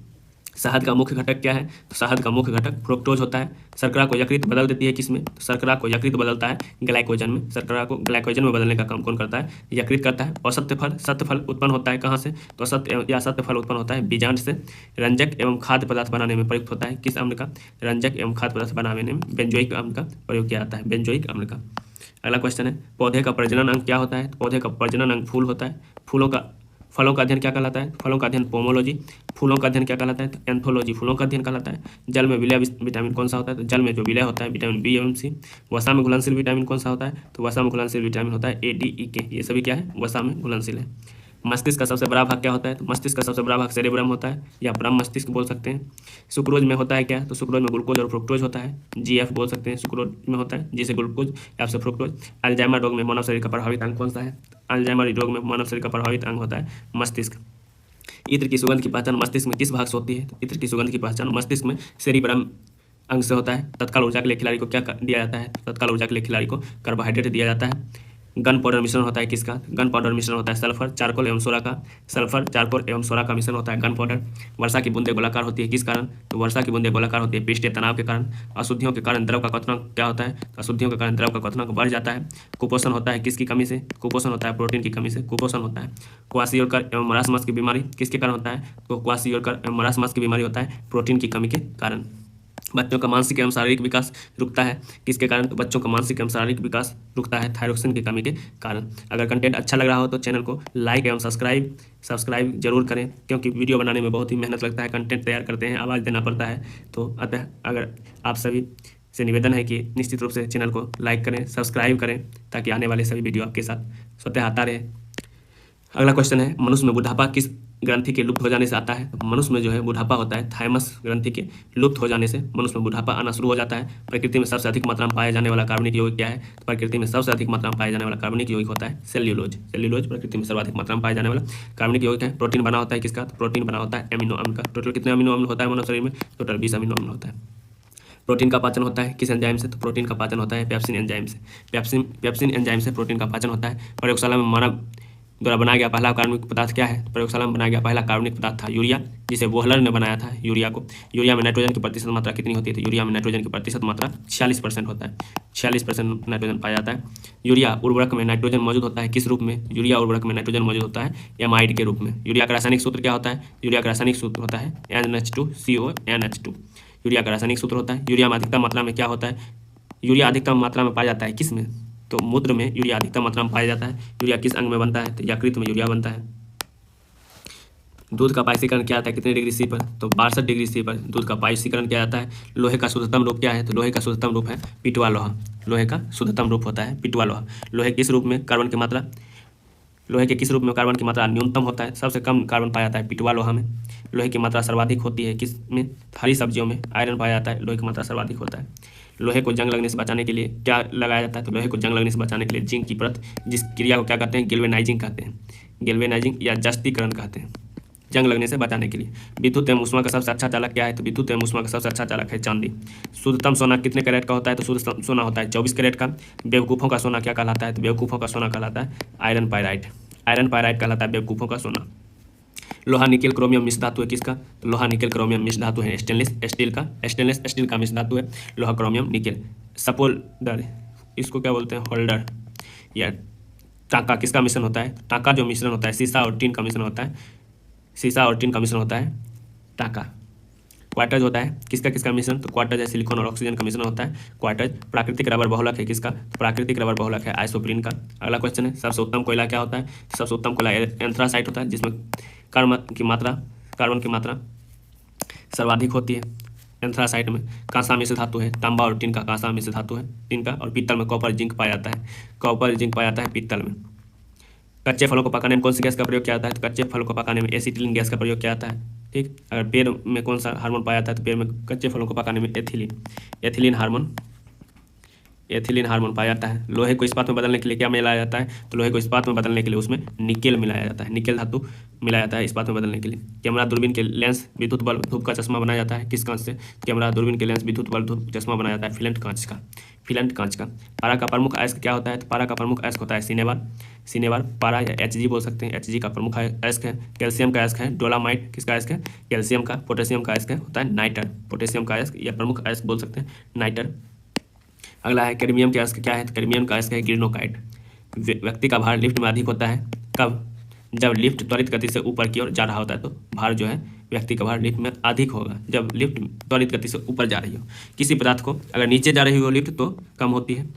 शहद का मुख्य घटक क्या है? तो शहद का मुख्य घटक फ्रुक्टोज होता है। शर्करा को यकृत बदल देती है किसमें? तो शर्करा को यकृत बदलता है ग्लाइकोजन में। शर्करा को ग्लाइकोजन में बदलने का काम कौन करता है? यकृत करता है। और सत्य फल उत्पन्न होता है कहाँ से? तो सत्य फल उत्पन्न होता है बीजांड से। रंजक एवं खाद्य पदार्थ बनाने में प्रयुक्त होता है किस अम्ल का? रंजक एवं खाद्य पदार्थ बनाने में बेंजोइक अम्ल का प्रयोग किया जाता है, बेंजोइक अम्ल का। अगला क्वेश्चन है, पौधे का प्रजनन अंग क्या होता है? तो पौधे का प्रजनन अंग फूल होता है। फलों का अध्ययन क्या कहलाता है? फलों का अध्ययन पोमोलॉजी। फूलों का अध्ययन क्या कहलाता है? तो एंथोलॉजी। फूलों का अध्ययन कहलाता है। जल में विलय विटामिन कौन सा होता है? तो जल में जो विलय होता है विटामिन B एवं C। वसा में घुलनशील विटामिन कौन सा होता है? तो वसा में घुलनशील विटामिन होता है A, D, E, K। ये सभी क्या है? वसा में घुलनशील है। मस्तिष्क का सबसे बड़ा भाग क्या होता है? तो मस्तिष्क का सबसे बड़ा भाग सेरेब्रम होता है या ब्रह्म मस्तिष्क बोल सकते हैं। सुक्रोज में होता है क्या? तो सुक्रोज में ग्लूकोज और फ्रुक्टोज होता है, GF बोल सकते हैं। सुक्रोज में होता है जिसे ग्लूकोज या फिर फ्रुक्टोज। अल्जाइमर रोग में मानव शरीर का प्रभावित अंग कौन सा है? अल्जाइमर रोग में मानव शरीर का प्रभावित अंग होता है मस्तिष्क। इत्र की सुगंध की पहचान मस्तिष्क में किस भाग से होती है? तो इत्र की सुगंध की पहचान मस्तिष्क में सेरिब्रम अंग से होता है। तत्काल ऊर्जा के लिए खिलाड़ी को क्या दिया जाता है? तत्काल ऊर्जा के लिए खिलाड़ी को कार्बोहाइड्रेट दिया जाता है। गन पाउडर मिश्रण होता है किसका? गन पाउडर मिश्रण होता है सल्फर, चारकोल एवं सोरा का। सल्फर, चारकोल एवं सोरा का मिश्रण होता है गन पाउडर। वर्षा की बूंदें गोलाकार होती है किस कारण? तो वर्षा की बूंदें गोलाकार होती है पृष्ठीय तनाव के कारण। अशुद्धियों के कारण द्रव का क्वथनांक क्या होता है? तो अशुद्धियों के कारण द्रव का क्वथनांक बढ़ जाता है। कुपोषण होता है किसकी कमी से? कुपोषण होता है प्रोटीन की कमी से कुपोषण होता है। क्वासियोरकर एवं मरासमस की बीमारी किसके कारण होता है? तो क्वासियोरकर एवं मरासमस की बीमारी होता है प्रोटीन की कमी के कारण। बच्चों का मानसिक एवं शारीरिक विकास रुकता है किसके कारण? तो बच्चों का मानसिक एवं शारीरिक विकास रुकता है थायरोक्सिन की कमी के कारण। अगर कंटेंट अच्छा लग रहा हो तो चैनल को लाइक एवं सब्सक्राइब जरूर करें, क्योंकि वीडियो बनाने में बहुत ही मेहनत लगता है, कंटेंट तैयार करते हैं, आवाज़ देना पड़ता है। तो अतः अगर आप सभी से निवेदन है कि निश्चित रूप से चैनल को लाइक करें, सब्सक्राइब करें, ताकि आने वाले सभी वीडियो आपके साथ स्वतः आता रहे। अगला क्वेश्चन है, मनुष्य में बुढ़ापा किस ग्रंथि के लुप्त हो जाने से आता है? तो मनुष्य में जो है बुढ़ापा होता है थाइमस ग्रंथि के लुप्त हो जाने से मनुष्य में बुढ़ापा आना शुरू हो जाता है। प्रकृति में सबसे अधिक मात्रा में पाया जाने वाला कार्बनिक यौगिक क्या है? तो प्रकृति में सबसे अधिक मात्रा में पाया जाने वाला कार्बनिक यौगिक होता है सेल्यूलोज। सेल्यूलोज प्रकृति में सर्वाधिक मात्रा में पाया जाने वाला कार्बनिक यौगिक है। प्रोटीन बना होता है किसका? तो प्रोटीन बना होता है एमिनो अम्ल का। टोटल कितने अमीनो अम्ल होता है मानव शरीर में? टोटल 20 अमीनो अम्ल होता है। प्रोटीन का पाचन होता है किस एंजाइम से? तो प्रोटीन का पाचन होता है पेप्सिन एंजाइम से। पेप्सिन एंजाइम से प्रोटीन का पाचन होता है। प्रयोगशाला में मानव द्वारा बनाया गया पहला कार्बनिक पदार्थ क्या है? प्रयोगशाला में बनाया गया पहला कार्बनिक पदार्थ था यूरिया, जिसे वोहलर ने बनाया था यूरिया को। यूरिया में नाइट्रोजन की प्रतिशत मात्रा कितनी होती है? तो यूरिया में नाइट्रोजन की प्रतिशत मात्रा 46% होता है। 46% नाइट्रोजन पाया जाता है। यूरिया उर्वरक में नाइट्रोजन मौजूद होता है किस रूप में? यूरिया उर्वरक में नाइट्रोजन मौजूद होता है एमाइड के रूप में। यूरिया का रासायनिक सूत्र क्या होता है? यूरिया का रासायनिक सूत्र होता है NH2CONH2। यूरिया का रासायनिक सूत्र होता है। यूरिया में अधिकतम मात्रा में क्या होता है? यूरिया अधिकतम मात्रा में पाया जाता है किस में? तो मूत्र में यूरिया अधिकतम मात्रा में पाया जाता है। यूरिया किस अंग में बनता है? तो यकृत में यूरिया बनता है। दूध का पाइसीकरण क्या आता है कितने डिग्री C पर? तो 62 डिग्री C पर दूध का पाइसीकरण किया जाता है। लोहे का शुद्धतम रूप क्या है? तो लोहे का शुद्धतम रूप है पिटवा लोहा। लोहे का शुद्धतम रूप होता है पिटवा लोहा। लोहे किस रूप में कार्बन की मात्रा? लोहे के किस रूप में कार्बन की मात्रा न्यूनतम होता है? सबसे कम कार्बन पाया जाता है पिटवा लोहा में। लोहे की मात्रा सर्वाधिक होती है किस में? हरी सब्जियों में। आयरन पाया जाता है, लोहे की मात्रा सर्वाधिक होता है। लोहे को जंग लगने से बचाने के लिए क्या लगाया जाता है? तो लोहे को जंग लगने से बचाने के लिए जिंक की परत, जिस क्रिया को क्या कहते हैं? गैल्वेनाइजिंग कहते हैं। गैल्वेनाइजिंग या जस्तीकरण कहते हैं, जंग लगने से बचाने के लिए। विद्युत एवं ऊष्मा का सबसे अच्छा चालक क्या है? तो विद्युत एवं ऊष्मा का सबसे अच्छा चालक है चांदी। शुद्धतम सोना कितने कैरेट का होता है? तो शुद्ध सोना होता है 24 कैरेट का। बेवकूफ़ों का सोना क्या कहलाता है? तो बेवकूफ़ों का सोना कहलाता है आयरन पायराइट। आयरन पायराइट कहलाता है बेवकूफ़ों का सोना। लोहा निकेल क्रोमियम मिश्र धातु है किसका? तो लोहा निकेल क्रोमियम मिश्र धातु है स्टेनलेस स्टील का। स्टेनलेस स्टील का मिश्र धातु है लोहा क्रोमियम निकेल। सपोल्डर, इसको क्या बोलते हैं? होल्डर या टाँका, किसका मिश्रण होता है? टाँका जो मिश्रण होता है शीशा और टीन का मिश्रण होता है, शीशा और टीन का मिश्रण होता है टाँका। क्वार्टज होता है किसका किसका मिश्रण? तो क्वार्टज है सिलिकॉन और ऑक्सीजन का मिश्रण होता है क्वार्टज। प्राकृतिक रबर बहुलक है किसका? तो प्राकृतिक रबर बहुलक है आइसोप्रीन का। अगला क्वेश्चन है सबसे उत्तम कोयला क्या होता है? सबसे उत्तम कोयला एंथ्रासाइट होता है, जिसमें कार्बन की मात्रा सर्वाधिक होती है। एंथ्रासाइट में कांसा मिश्र धातु है, तांबा और टीन का कांसा मिश्र धातु है टीन का। और पीतल में कॉपर जिंक पाया जाता है, कॉपर जिंक पाया जाता है पीतल में। कच्चे फलों को पकाने में कौन सी गैस का प्रयोग किया जाता है? तो कच्चे फलों को पकाने में एसिटिलीन गैस का प्रयोग किया जाता है। ठीक, अगर पेड़ में कौन सा हार्मोन पाया जाता है? तो पेड़ में कच्चे फलों को पकाने में एथिलीन हार्मोन पाया जाता है। लोहे को इस्पात में बदलने के लिए क्या मिलाया जाता है? तो लोहे को इस्पात में बदलने के लिए उसमें निकेल मिलाया जाता है, निकेल धातु मिलाया जाता है इस्पात में बदलने के लिए। कैमरा दूरबीन के लेंस विद्युत बल्ब धूप का चश्मा बनाया जाता है किस कांच से? कैमरा दूरबीन के लेंस विद्युत बल्ब धूप चश्मा बनाया जाता है फिलेंट कांच का, फिलेंट कांच का। पारा का प्रमुख अयस्क क्या होता है? तो पारा का प्रमुख अयस्क होता है सिनेबार। पारा या Hg बोल सकते हैं, Hg का प्रमुख अयस्क है। कैल्शियम का अयस्क है डोलामाइट, किसका अयस्क है? कैल्शियम का। पोटेशियम का अयस्क होता है नाइटर, पोटेशियम का अयस्क या प्रमुख अयस्क बोल सकते हैं नाइटर। अगला है कैडमियम का अयस्क क्या है? तो कैडमियम का अयस्क है गिरनोकाइट। व्यक्ति का भार लिफ्ट में अधिक होता है कब? जब लिफ्ट त्वरित गति से ऊपर की ओर जा रहा होता है, तो भार जो है व्यक्ति का भार लिफ्ट में अधिक होगा जब लिफ्ट त्वरित गति से ऊपर जा रही हो। किसी पदार्थ को अगर नीचे जा रही हो लिफ्ट तो कम होती है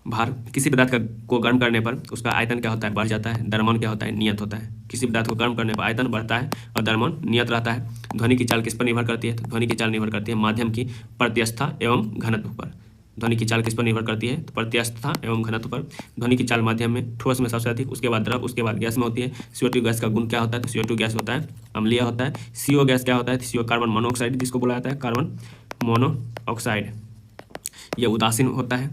भार। किसी पदार्थ को गर्म करने पर उसका आयतन क्या होता है? बढ़ जाता है। द्रव्यमान क्या होता है? नियत होता है। किसी पदार्थ को गर्म करने पर आयतन बढ़ता है और द्रव्यमान नियत रहता है। ध्वनि की चाल किस पर निर्भर करती है? तो ध्वनि की चाल निर्भर करती है माध्यम की प्रत्यस्थता एवं घनत्व पर। ध्वनि की चाल किस पर निर्भर करती है? तो प्रत्यस्थता एवं घनत्व पर। ध्वनि की चाल माध्यम में ठोस में सबसे अधिक, उसके बाद द्रव, उसके बाद गैस में होती है। CO2 गैस का गुण क्या होता है? तो CO2 गैस होता है अम्लीय होता है। CO गैस क्या होता है? CO कार्बन मोनोऑक्साइड जिसको बोला जाता है कार्बन मोनोऑक्साइड, यह उदासीन होता है।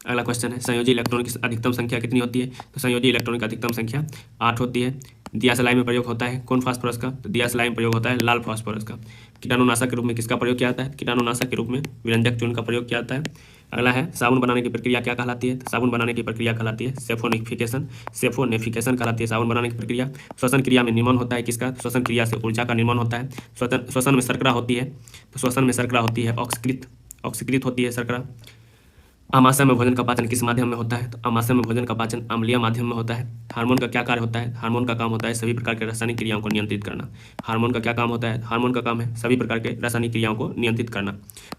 अगला क्वेश्चन है संयोजी इलेक्ट्रॉन की अधिकतम संख्या कितनी होती है? तो संयोजी इलेक्ट्रॉन की अधिकतम संख्या 8 होती है। दिया सलाई में प्रयोग होता है कौन फास्फोरस का? तो दिया सलाई में प्रयोग होता है लाल फास्फोरस का। कीटाणुनाशक के रूप में किसका प्रयोग किया जाता है? कीटाणुनाशक के रूप में विरंजक चूर्ण का प्रयोग किया जाता है। अगला है साबुन बनाने की प्रक्रिया क्या कहलाती है? तो साबुन बनाने की प्रक्रिया कहलाती है सेफोनिफिकेशन कहलाती है साबुन बनाने की प्रक्रिया। श्वसन क्रिया में निर्माण होता है किसका? श्वसन क्रिया से ऊर्जा का निर्माण होता है। श्वसन में शर्करा होती है, तो श्वसन में शर्करा होती है ऑक्सीकृत होती है शर्करा। आमाशय में भोजन का पाचन किस माध्यम में होता है? तो आमाशय में भोजन का पाचन अम्लीय माध्यम में होता है। हार्मोन का क्या कार्य होता है? हार्मोन का काम होता है सभी प्रकार के रासायनिक क्रियाओं को नियंत्रित करना। हार्मोन का क्या काम होता है? हार्मोन का काम है सभी प्रकार के रासायनिक क्रियाओं को नियंत्रित करना।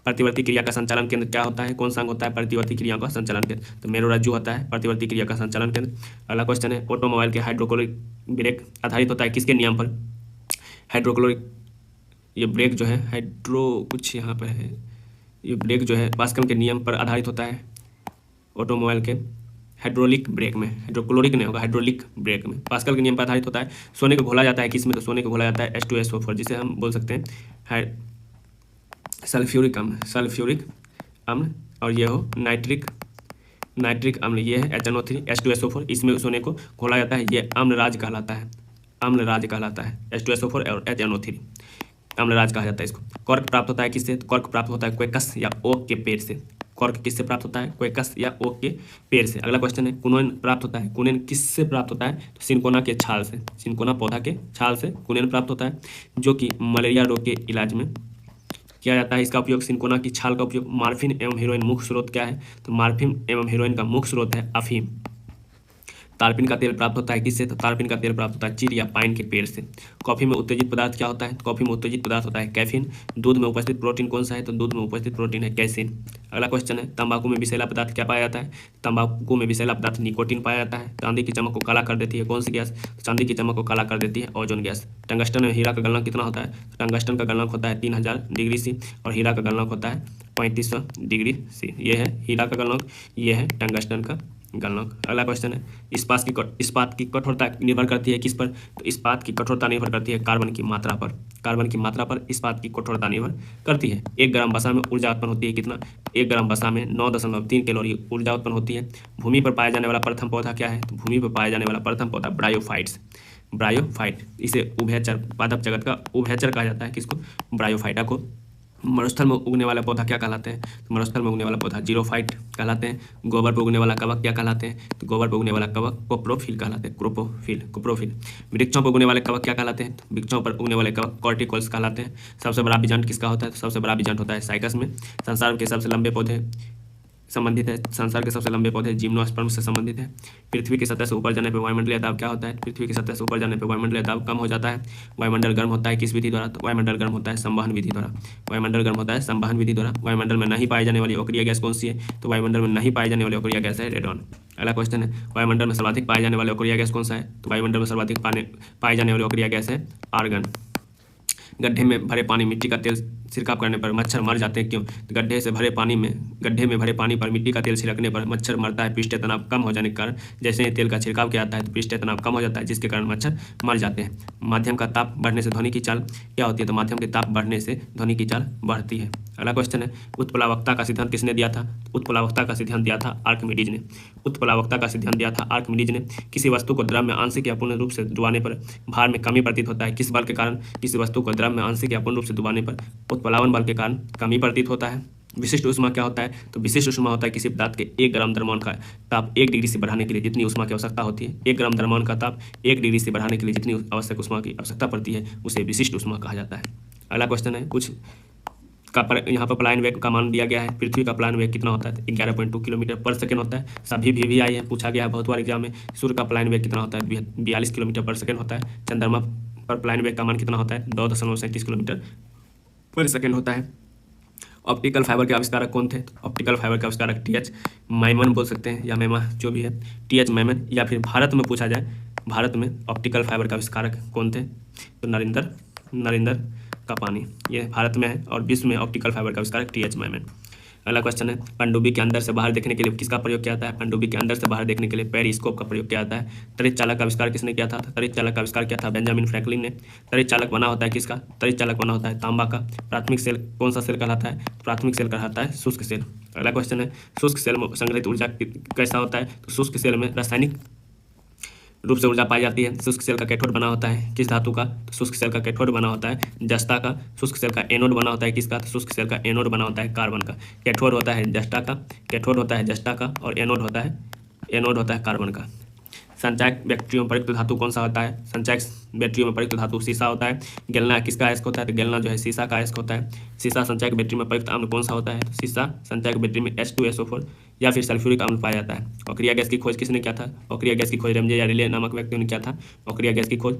प्रतिवर्ती क्रिया का संचालन केंद्र क्या होता है? कौन सा अंग होता है प्रतिवर्ती क्रियाओं का संचालन केंद्र? तो मेरुरज्जु होता है प्रतिवर्ती क्रिया का संचालन केंद्र। अगला क्वेश्चन है ऑटोमोबाइल के हाइड्रोक्लोरिक ब्रेक आधारित होता है किसके नियम पर? हाइड्रोक्लोरिक, ये ब्रेक जो है हाइड्रो कुछ यहाँ पर है, ये ब्रेक जो है पास्कल के नियम पर आधारित होता है। ऑटोमोबाइल के हाइड्रोलिक ब्रेक में, हाइड्रोक्लोरिक नहीं होगा, हाइड्रोलिक ब्रेक में पास्कल के नियम पर आधारित होता है। सोने को घोला जाता है किस में? तो सोने को घोला जाता है H2SO4 जिसे हम बोल सकते हैं सल्फ्यूरिक अम्ल और ये हो नाइट्रिक अम्ल, ये है HNO3 H2SO4, इसमें सोने को घोला जाता है। ये अम्लराज कहलाता है H2SO4 और HNO3 अम्लराज कहा जाता है इसको। कॉर्क प्राप्त होता है किससे? तो कॉर्क प्राप्त होता है क्वेकस या ओक के पेड़ से। कॉर्क किससे प्राप्त होता है? क्वेकस या ओक के पेड़ से। अगला क्वेश्चन है कुनोन प्राप्त होता है, कुनेन किससे प्राप्त होता है? तो सिनकोना के छाल से, सिनकोना पौधा के छाल से कुनेन प्राप्त होता है, जो कि मलेरिया रोग के इलाज में किया जाता है। इसका उपयोग सिनकोना की छाल का उपयोग मार्फिन एवं हीरोइन मुख्य स्रोत क्या है? तो मार्फिन एवं हीरोइन का मुख्य स्रोत है अफीम। तारपीन का तेल प्राप्त होता है किससे? तो तारपीन का तेल प्राप्त होता है चीड़ या पाइन के पेड़ से। कॉफी में उत्तेजित पदार्थ क्या होता है? तो कॉफी में उत्तेजित पदार्थ होता है कैफीन। दूध में उपस्थित प्रोटीन कौन सा है? तो दूध में उपस्थित प्रोटीन है कैसीन। अगला क्वेश्चन है तंबाकू में विषैला पदार्थ क्या पाया जाता है? तंबाकू में विषैला पदार्थ निकोटीन पाया जाता है। चांदी की चमक को काला कर देती है कौन सी गैस? चांदी की चमक को काला कर देती है ओजोन गैस। टंगस्टन में हीरा का गलनांक कितना होता है? तो टंगस्टन का गलनांक होता है 3000 डिग्री सी और हीरा का गलनांक होता है 3500 डिग्री सी। ये है हीरा का गलनांक, ये है टंगस्टन का गलनांक। अगला क्वेश्चन है, इस्पात की कठोरता निर्भर करती है किस पर? तो इस्पात की कठोरता निर्भर करती है कार्बन की मात्रा पर। कार्बन की मात्रा पर इस्पात की कठोरता निर्भर करती है। 1 ग्राम वसा में ऊर्जा उत्पन्न होती है कितना? 1 ग्राम वसा में 9.3 कैलोरी ऊर्जा उत्पन्न होती है। भूमि पर पाया जाने वाला प्रथम पौधा क्या है? तो भूमि पर पाया जाने वाला प्रथम पौधा ब्रायोफाइट्स, ब्रायोफाइट। इसे उभयचर, पादप जगत का उभयचर कहा जाता है। किसको? ब्रायोफाइटा को। मरुस्थल में उगने वाला पौधा क्या कहलाते हैं? तो मरुस्थल में उगने वाला पौधा जीरोफाइट कहलाते हैं। गोबर पर उगने वाला कवक क्या कहलाते हैं? तो गोबर पर उगने वाला कवक कोप्रोफिल कहलाते हैं, कोप्रोफिल। वृक्षों पर उगने वाले कवक क्या कहलाते हैं? तो वृक्षों पर उगने वाले कवक कॉर्टिकल्स कहलाते हैं। सबसे बड़ा बीजांड किसका होता है? तो सबसे बड़ा बीजांड होता है साइकस में। संसार के सबसे लंबे पौधे संबंधित है, संसार के सबसे लंबे पौधे जिम्नोस्पर्म से संबंधित है। पृथ्वी की सतह से ऊपर जाने पर वायुमंडलीय दाब क्या होता है? पृथ्वी की सतह से ऊपर जाने पर वायुमंडलीय दाब कम हो जाता है। वायुमंडल गर्म होता है किस विधि द्वारा? तो वायुमंडल गर्म होता है संवहन विधि द्वारा। वायुमंडल गर्म होता है संवहन विधि द्वारा। वायुमंडल में नहीं पाई जाने वाली अक्रिय गैस कौन सी है? तो वायुमंडल में नहीं पाई जाने वाली अक्रिय गैस है रेडॉन। अगला क्वेश्चन है, वायुमंडल में सर्वाधिक पाए जाने वाले अक्रिय गैस कौन सा है? तो वायुमंडल में सर्वाधिक पाए जाने वाली अक्रिय गैस है आर्गन। गड्ढे में भरे पानी मिट्टी का तेल छिड़काव करने पर मच्छर मर जाते हैं, क्यों? तो गड्ढे में भरे पानी पर मिट्टी का तेल छिड़कने पर मच्छर मरता है पृष्ठीय तनाव कम हो जाने के कारण। जैसे ही तेल का छिड़काव किया जाता है तो पृष्ठीय तनाव कम हो जाता है, जिसके कारण मच्छर मर जाते हैं। माध्यम का ताप बढ़ने से ध्वनि की चाल क्या होती है? तो माध्यम के ताप बढ़ने से ध्वनि की चाल बढ़ती है। अगला क्वेश्चन है, उत्प्लावकता का सिद्धांत किसने दिया था? उत्प्लावकता का सिद्धांत दिया था आर्किमिडीज ने। उत्प्लावकता का सिद्धांत दिया था आर्किमिडीज ने। किसी वस्तु को द्रव में आंशिक या पूर्ण रूप से डुबाने पर भार में कमी प्रतीत होता है, किस बल के कारण? किसी वस्तु को द्रव में आंशिक या पूर्ण रूप से डुबाने पर उत्प्लावन बल के कारण कमी प्रतीत होता है। विशिष्ट ऊष्मा क्या होता है? तो विशिष्ट ऊष्मा होता है किसी पदार्थ के 1 ग्राम द्रव्यमान का ताप 1 डिग्री से बढ़ाने के लिए जितनी ऊष्मा की आवश्यकता होती है, 1 ग्राम द्रव्यमान का ताप 1 डिग्री से बढ़ाने के लिए जितनी आवश्यक ऊष्मा की आवश्यकता पड़ती है उसे विशिष्ट ऊष्मा कहा जाता है। अगला क्वेश्चन है, कुछ का यहाँ पर पलायन वेग का मान दिया गया है। पृथ्वी का पलायन वेग कितना होता है? 11.2 किलोमीटर पर सेकंड होता है। सभी भी आई है, पूछा गया है बहुत बार एग्जाम में। सूर्य का पलायन वेग कितना होता है? 42 किलोमीटर पर सेकंड होता है। चंद्रमा पर पलायन वेग का मान कितना होता है? 2.37 किलोमीटर पर सेकंड होता है। ऑप्टिकल फाइबर के आविष्कारक कौन थे? ऑप्टिकल फाइबर के आविष्कारक टी.एच. मैमन बोल सकते हैं या मैमा जो भी है, टी.एच. मैमन। या फिर भारत में पूछा जाए, भारत में ऑप्टिकल फाइबर के आविष्कारक कौन थे? तो नरेंद्र कापानी, ये भारत में है। और विश्व में ऑप्टिकल फाइबर का आविष्कारक टी.एच. मैमन। अगला क्वेश्चन है, पनडुब्बी के अंदर से बाहर देखने के लिए किसका प्रयोग किया जाता है? पनडुब्बी के अंदर से बाहर देखने के लिए पेरिस्कोप का प्रयोग किया जाता है। तड़ित चालक का आविष्कार किसने किया था? तड़ित चालक का आविष्कार किया था बेंजामिन फ्रैंकलिन ने। तड़ित चालक बना होता है किसका? तड़ित चालक बना होता है तांबा का। प्राथमिक सेल कौन सा सेल कहलाता है? प्राथमिक सेल कहलाता है शुष्क सेल। अगला क्वेश्चन है, शुष्क सेल में संग्रहित ऊर्जा कैसा होता है? तो शुष्क सेल में रासायनिक रूप से ऊर्जा पाई जाती है। शुष्क सेल का कैथोड बना होता है किस धातु का? तो शुष्क सेल का कैथोड बना होता है जस्ता का। शुष्क सेल का एनोड बना होता है किसका? तो शुष्क सेल का एनोड बना होता है कार्बन का। कैथोड होता है जस्ता का, कैथोड होता है जस्ता का, और एनोड होता है कार्बन का। संचायक बैक्टीरियों में प्रयुक्त धातु कौन सा होता है? संचायक बैटरियों में प्रयुक्त धातु सीसा होता है। गेलना किसका अयस्क होता है? तो गेलना जो है सीसा का अयस्क होता है। सीसा संचायक बैटरी में प्रयुक्त अम्ल कौन सा होता है? तो सीसा संचायक बैटरी में H2SO4 या फिर सल्फ्यूरिक अम्ल पाया जाता है। अक्रिय गैस की खोज किसने किया था? अक्रिय गैस की खोज रेमजे या रिले नामक व्यक्तियों ने किया था अक्रिय गैस की खोज।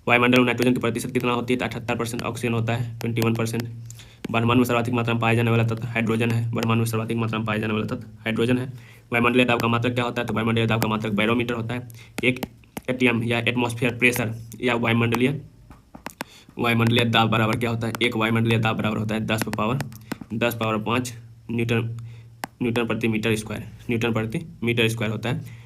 वायुमंडल में नाइट्रोजन की प्रतिशत कितना होती है? 78%। ऑक्सीजन होता है 21%। ब्रह्मांड में सर्वाधिक मात्रा में पाए जाने वाला तत्व हाइड्रोजन है। ब्रह्मांड में सर्वाधिक मात्रा में पाए जाने वाला तत्व हाइड्रोजन है। वायुमंडलीय दाब का मात्रक क्या होता है? तो वायुमंडलीय दाब का मात्रक बैरोमीटर होता है। एक एटीएम या एटमॉस्फेयर प्रेशर या वायुमंडलीय दाब बराबर क्या होता है? एक वायुमंडलीय दाब बराबर होता है 10⁻5 न्यूटन प्रति मीटर स्क्वायर होता है।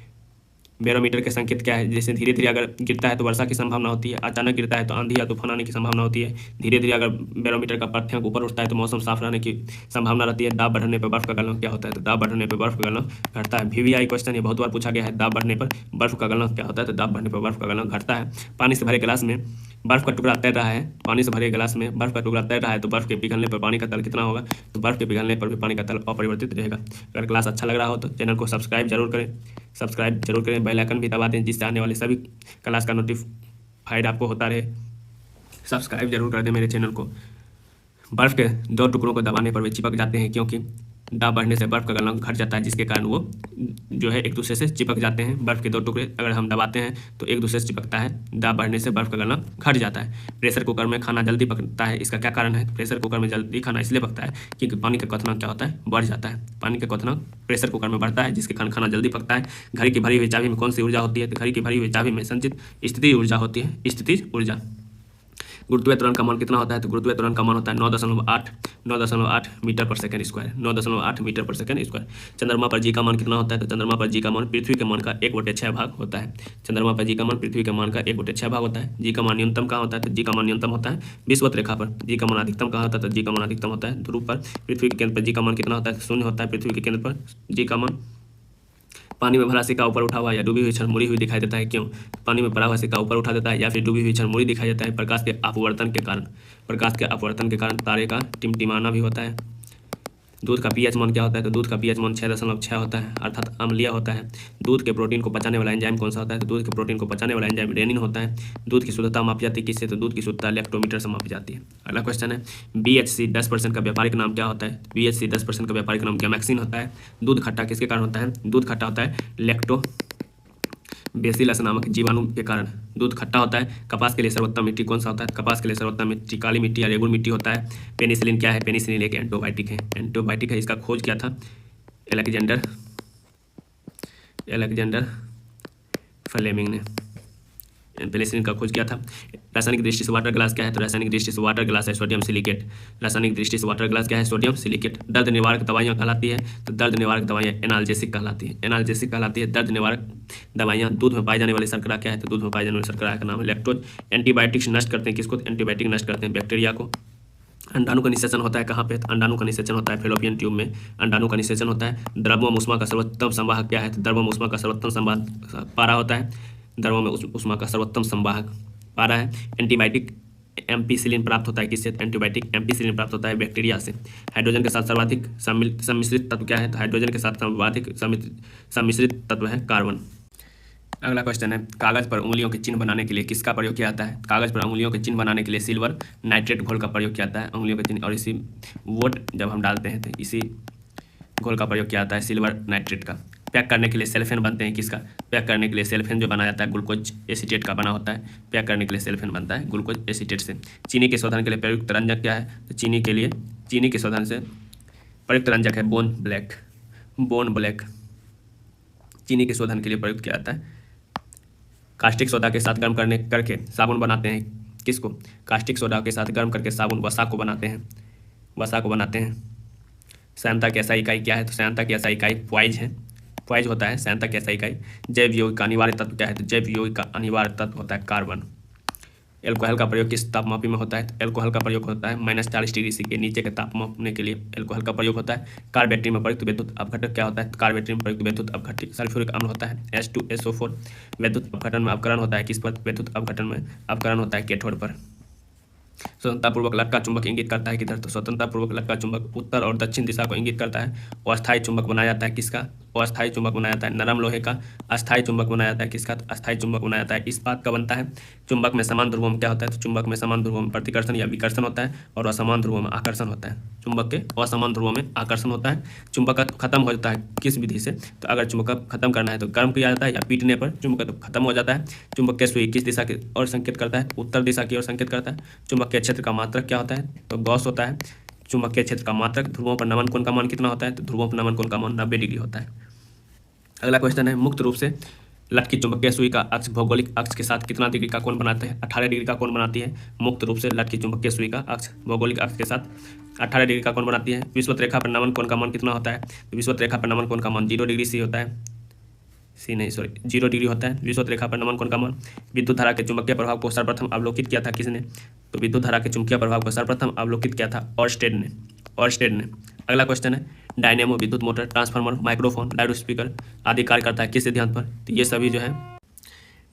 बैरोमीटर के संकेत क्या है? जैसे धीरे धीरे अगर गिरता है तो वर्षा की संभावना होती है, अचानक गिरता है तो आंधी या तूफान आने की संभावना होती है। धीरे धीरे अगर बैरोमीटर का पाठ्यांक ऊपर उठता है तो मौसम साफ रहने की संभावना रहती है। दाब बढ़ने पर बर्फ का गलनांक क्या होता है? तो दाब बढ़ने पर बर्फ का गलनांक घटता है। VVI क्वेश्चन ये बहुत बार पूछा गया है। दाब बढ़ने पर बर्फ का गलनांक क्या होता है? तो दाब बढ़ने पर बर्फ का गलनांक घटता है। पानी से भरे गिलास में बर्फ का टुकड़ा तैर रहा है, पानी से भरे गिलास में बर्फ का टुकड़ा तैर रहा है तो बर्फ के पिघलने पर पानी का तल कितना होगा? तो बर्फ के पिघलने पर भी पानी का तल अपरिवर्तित रहेगा। अगर क्लास अच्छा लग रहा हो तो चैनल को सब्सक्राइब जरूर करें, बेल आइकन भी दबा दें जिससे आने वाले सभी क्लास का नोटिफाइड आपको होता रहे। सब्सक्राइब जरूर कर दें मेरे चैनल को। बर्फ के 2 टुकड़ों को दबाने पर वे चिपक जाते हैं क्योंकि दाब बढ़ने से बर्फ का गलनांक घट जाता है, जिसके कारण वो जो है एक दूसरे से चिपक जाते हैं। बर्फ के 2 टुकड़े अगर हम दबाते हैं तो एक दूसरे से चिपकता है। दाब बढ़ने से बर्फ का गलनांक घट जाता है। प्रेशर कुकर में खाना जल्दी पकता है, इसका क्या कारण है? प्रेशर कुकर में जल्दी खाना इसलिए पकता है क्योंकि पानी का क्वथनांक क्या होता है? बढ़ जाता है। पानी का क्वथनांक प्रेशर कुकर में बढ़ता है जिसके कारण खाना जल्दी पकता है। घड़ी की भरी हुई चाबी में कौन सी ऊर्जा होती है? तो घड़ी की भरी हुई चाबी में संचित स्थितिज ऊर्जा होती है। स्थितिज ऊर्जा। गुरुत्वीय त्वरण का मान कितना होता है? तो गुरुत्वीय त्वरण का मान होता है 9.8 मीटर पर सेकंड स्क्वायर, 9.8 मीटर पर सेकंड स्क्वायर। चंद्रमा पर जी का मान कितना होता है? तो चंद्रमा पर जी का मान पृथ्वी के मान का 1/6 भाग होता है। चंद्रमा पर जी का मान पृथ्वी के मान का 1/6 भाग होता है। जी का मान न्यूनतम कहाँ होता है? तो जी का मान न्यूनतम होता है विषुवत रेखा पर। जी का मान अधिकतम कहाँ होता है? तो जी का मान अधिकतम होता है ध्रुव पर। पृथ्वी के केंद्र पर जी का मान कितना होता है? 0 होता है पृथ्वी के केंद्र पर जी का मान। पानी में भरा सिक्का ऊपर उठा हुआ या डूबी हुई छड़ मुड़ी हुई दिखाई देता है, क्यों? पानी में भरा हुआ सिक्का ऊपर उठा देता है या फिर डूबी हुई छड़ मुड़ी दिखाई देता है? प्रकाश के अपवर्तन के कारण। प्रकाश के अपवर्तन के कारण तारे का टिमटिमाना भी होता है। दूध का पीएच मान क्या होता है? तो दूध का पीएच मान 6.6 होता है, अर्थात अम्लीय होता है। दूध के प्रोटीन को पचाने वाला एंजाइम कौन सा होता है? तो दूध के प्रोटीन को पचाने वाला एंजाइम रेनिन होता है। दूध की शुद्धता मापी जाती है किससे? तो दूध की शुद्धता लैक्टोमीटर से मापी जाती है। अगला क्वेश्चन है, BHC 10% का व्यापारिक नाम क्या होता है? BHC 10% का व्यापारिक नाम गैमेक्सिन होता है। दूध खट्टा किसके कारण होता है? दूध खट्टा होता है लैक्टोबैसिलस नामक जीवाणु के कारण दूध खट्टा होता है। कपास के लिए सर्वोत्तम मिट्टी कौन सा होता है? कपास के लिए सर्वोत्तम मिट्टी काली मिट्टी या रेगुल मिट्टी होता है। पेनिसिलिन क्या है? पेनिसिलिन एक एंटीबायोटिक है। एंटीबायोटिक है, इसका खोज किया था एलेक्जेंडर फ्लेमिंग ने। पेनिसिलिन का खोज किया था। रासायनिक दृष्टि से वाटर ग्लास क्या है? तो रासायनिक दृष्टि से वाटर ग्लास है सोडियम सिलिकेट। रासायनिक दृष्टि से वाटर ग्लास क्या है? Sodium silicate. दर्द निवारक दवाइयाँ कहलाती है, तो दर्द निवारक दवाइयाँ एनाल्जेसिक कहलाती है। एनाल्जेसिक कहलाती है दर्द निवारक दवाइयाँ। दूध में पाई जाने वाली शर्करा क्या है? तो दूध में पाई जाने वाली शर्करा का नाम है लैक्टोज। एंटीबायोटिक्स नष्ट करते हैं किसको? एंटीबायोटिक नष्ट करते हैं बैक्टीरिया को। अंडाणु का निषेचन होता है कहाँ पे? अंडाणु का निषेचन होता है फेलोपियन ट्यूब में। अंडाणु का निषेचन होता है। द्रव्यम ऊष्मा का सर्वोत्तम संवाहक क्या है? तो द्रव्यम ऊष्मा का सर्वोत्तम संवाहक पारा होता है। द्रव्यों में ऊष्मा का सर्वोत्तम संवाहक पारा है। एंटीबायोटिक एम्पिसिलिन प्राप्त होता है किससे? एंटीबायोटिक एम्पिसिलिन प्राप्त होता है बैक्टीरिया से। हाइड्रोजन के साथ सर्वाधिक सम्मिश्रित तत्व क्या है? तो हाइड्रोजन के साथ सर्वाधिक सम्मिश्रित तत्व है कार्बन। अगला क्वेश्चन है, कागज पर उंगलियों के चिन्ह बनाने के लिए किसका प्रयोग किया जाता है? कागज पर उंगलियों के चिन्ह बनाने के लिए सिल्वर नाइट्रेट घोल का प्रयोग किया जाता है उंगलियों के चिन्ह। और इसी वोट जब हम डालते हैं तो इसी घोल का प्रयोग किया जाता है सिल्वर नाइट्रेट का। पैक करने के लिए सेल्फेन बनते हैं किसका? पैक करने के लिए सेल्फेन जो बनाया जाता है ग्लूकोज एसीटेट का बना होता है। पैक करने के लिए सेल्फेन बनता है ग्लूकोज एसीटेट से। चीनी के शोधन के लिए प्रयुक्त रंजक क्या है? तो चीनी के शोधन से प्रयुक्त रंजक है बोन ब्लैक। चीनी के शोधन के लिए प्रयुक्त किया जाता है। कास्टिक सोडा के साथ गर्म करके साबुन बनाते हैं किसको? कास्टिक सोडा के साथ गर्म करके साबुन वसा को बनाते हैं। श्यानता की SI इकाई क्या है? तो श्यानता की SI इकाई पॉइज होता है श्यानता की SI इकाई। जैव यौगिक का अनिवार्य तत्व क्या है? तो जैव यौगिक का अनिवार्य तत्व होता है कार्बन। एल्कोहल का प्रयोग किस तापमापी में होता है? तो एल्कोहल का प्रयोग होता है -40 डिग्री सी के नीचे के ताप मापने के लिए एल्कोहल का प्रयोग होता है। कार बैटरी में प्रयुक्त विद्युत अपघटक क्या होता है? तो कार बैटरी में प्रयुक्त विद्युत अपघटक सल्फ्यूरिक अम्ल होता है H2SO4। विद्युत अपघटन में अपकरण होता है किस पर? विद्युत अपघटन में अपकरण होता है कैथोड पर। स्वतंत्रतापूर्वक लटका चुंबक इंगित करता है किधर? तो स्वतंत्रतापूर्वक लटका चुंबक उत्तर और दक्षिण दिशा को इंगित करता है। अस्थायी चुंबक बनाया जाता है किसका? अस्थायी चुंबक बनाया जाता है नरम लोहे का। अस्थायी चुंबक बनाया जाता है किसका? तो अस्थायी चुंबक बनाया जाता है इस्पात का बनता है। चुंबक में समान ध्रुवों में क्या होता है? तो चुंबक में समान ध्रुवों में प्रतिकर्षण या विकर्षण होता है और असमान ध्रुवों में आकर्षण होता है। चुंबक के असमान ध्रुवों में आकर्षण होता है। चुंबक खत्म हो जाता है किस विधि से? तो अगर चुंबक खत्म करना है तो गर्म किया जाता है या पीटने पर चुंबक खत्म हो जाता है। चुंबक के सुई किस दिशा की ओर संकेत करता है? उत्तर दिशा की ओर संकेत करता है। चुंबक के क्षेत्र का मात्रक क्या होता है? तो गॉस होता है। चुंबक के क्षेत्र का मात्रक। ध्रुवों पर नमन कोण का मान कितना होता है? तो ध्रुवों पर नमन कोण का मान 90 डिग्री होता है। अगला क्वेश्चन है, मुक्त रूप से लटकी चुंबकीय सुई का अक्ष भौगोलिक अक्ष के साथ कितना डिग्री का कोण बनाते हैं? 18 डिग्री का कोण बनाती है। मुक्त रूप से लटकी चुंबकीय सुई का अक्ष भौगोलिक अक्ष के साथ 18 डिग्री का कोण बनाती है। विषुवत रेखा पर नमन कोण का मान कितना होता है? तो विषुवत रेखा पर नमन कोण का मान 0 डिग्री सी होता है। 0 डिग्री होता है विषुवत रेखा पर नमन कोण का मान। विद्युत धारा के चुंबकीय प्रभाव को सर्वप्रथम अवलोकित किया था किसने? तो विद्युत धारा के चुंबकीय प्रभाव को सर्वप्रथम अवलोकित किया था ऑर्स्टेड ने। अगला क्वेश्चन है, डायनेमो विद्युत motor transformer microphone loud speaker आदि कार्य करता है किस सिद्धांत पर? तो ये सभी जो है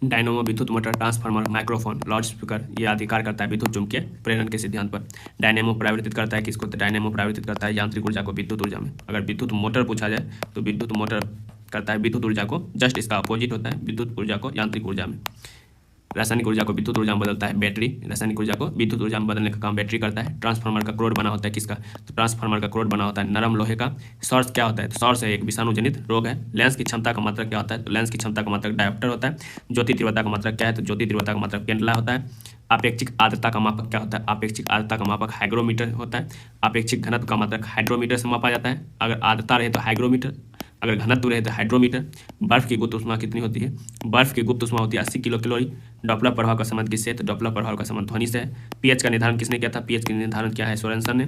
डायनेमो विद्युत motor transformer microphone loud speaker ये आदि कार्य करता है विद्युत चुंबकीय प्रेरण के सिद्धांत पर। डायनेमो परिवर्तित करता है किसको? तो डायनेमो परिवर्तित करता है यांत्रिक ऊर्जा को विद्युत ऊर्जा में। अगर विद्युत मोटर पूछा जाए तो विद्युत मोटर करता है विद्युत ऊर्जा को, जस्ट इसका अपोजिट होता है विद्युत ऊर्जा को यांत्रिक ऊर्जा में। रासायनिक ऊर्जा को विद्युत ऊर्जा में बदलता है बैटरी। रासायनिक ऊर्जा को विद्युत ऊर्जा में बदलने का काम बैटरी करता है। ट्रांसफार्मर का क्रोड बना होता है किसका? तो ट्रांसफार्मर का क्रोड बना होता है नरम लोहे का। सॉर्स क्या होता है? तो सॉर्स है एक विषाणुजनित रोग है। लेंस की क्षमता का मात्रक क्या होता है? तो लेंस की क्षमता का मात्रक डायोप्टर होता है। ज्योति तीव्रता का मात्रक क्या है? तो ज्योति तीव्रता का मात्रक कैंडेला होता है। आपेक्षिक आर्द्रता का मापक क्या होता है? आपेक्षिक आर्द्रता का मापक हाइग्रोमीटर होता है। आपेक्षिक घनत्व का मात्रक हाइड्रोमीटर से मापा जाता है। अगर आर्द्रता रहे तो हाइग्रोमीटर, अगर घनत्व रहे तो हाइड्रोमीटर। बर्फ की गुप्त ऊष्मा कितनी होती है? बर्फ की गुप्त ऊष्मा होती है 80 किलो कैलोरी। डॉपलर प्रभाव का संबंध किससे है? तो डॉपलर प्रभाव का संबंध ध्वनि से है। पीएच का निर्धारण किसने किया था? पीएच का निर्धारण किया है सोरेनसन ने।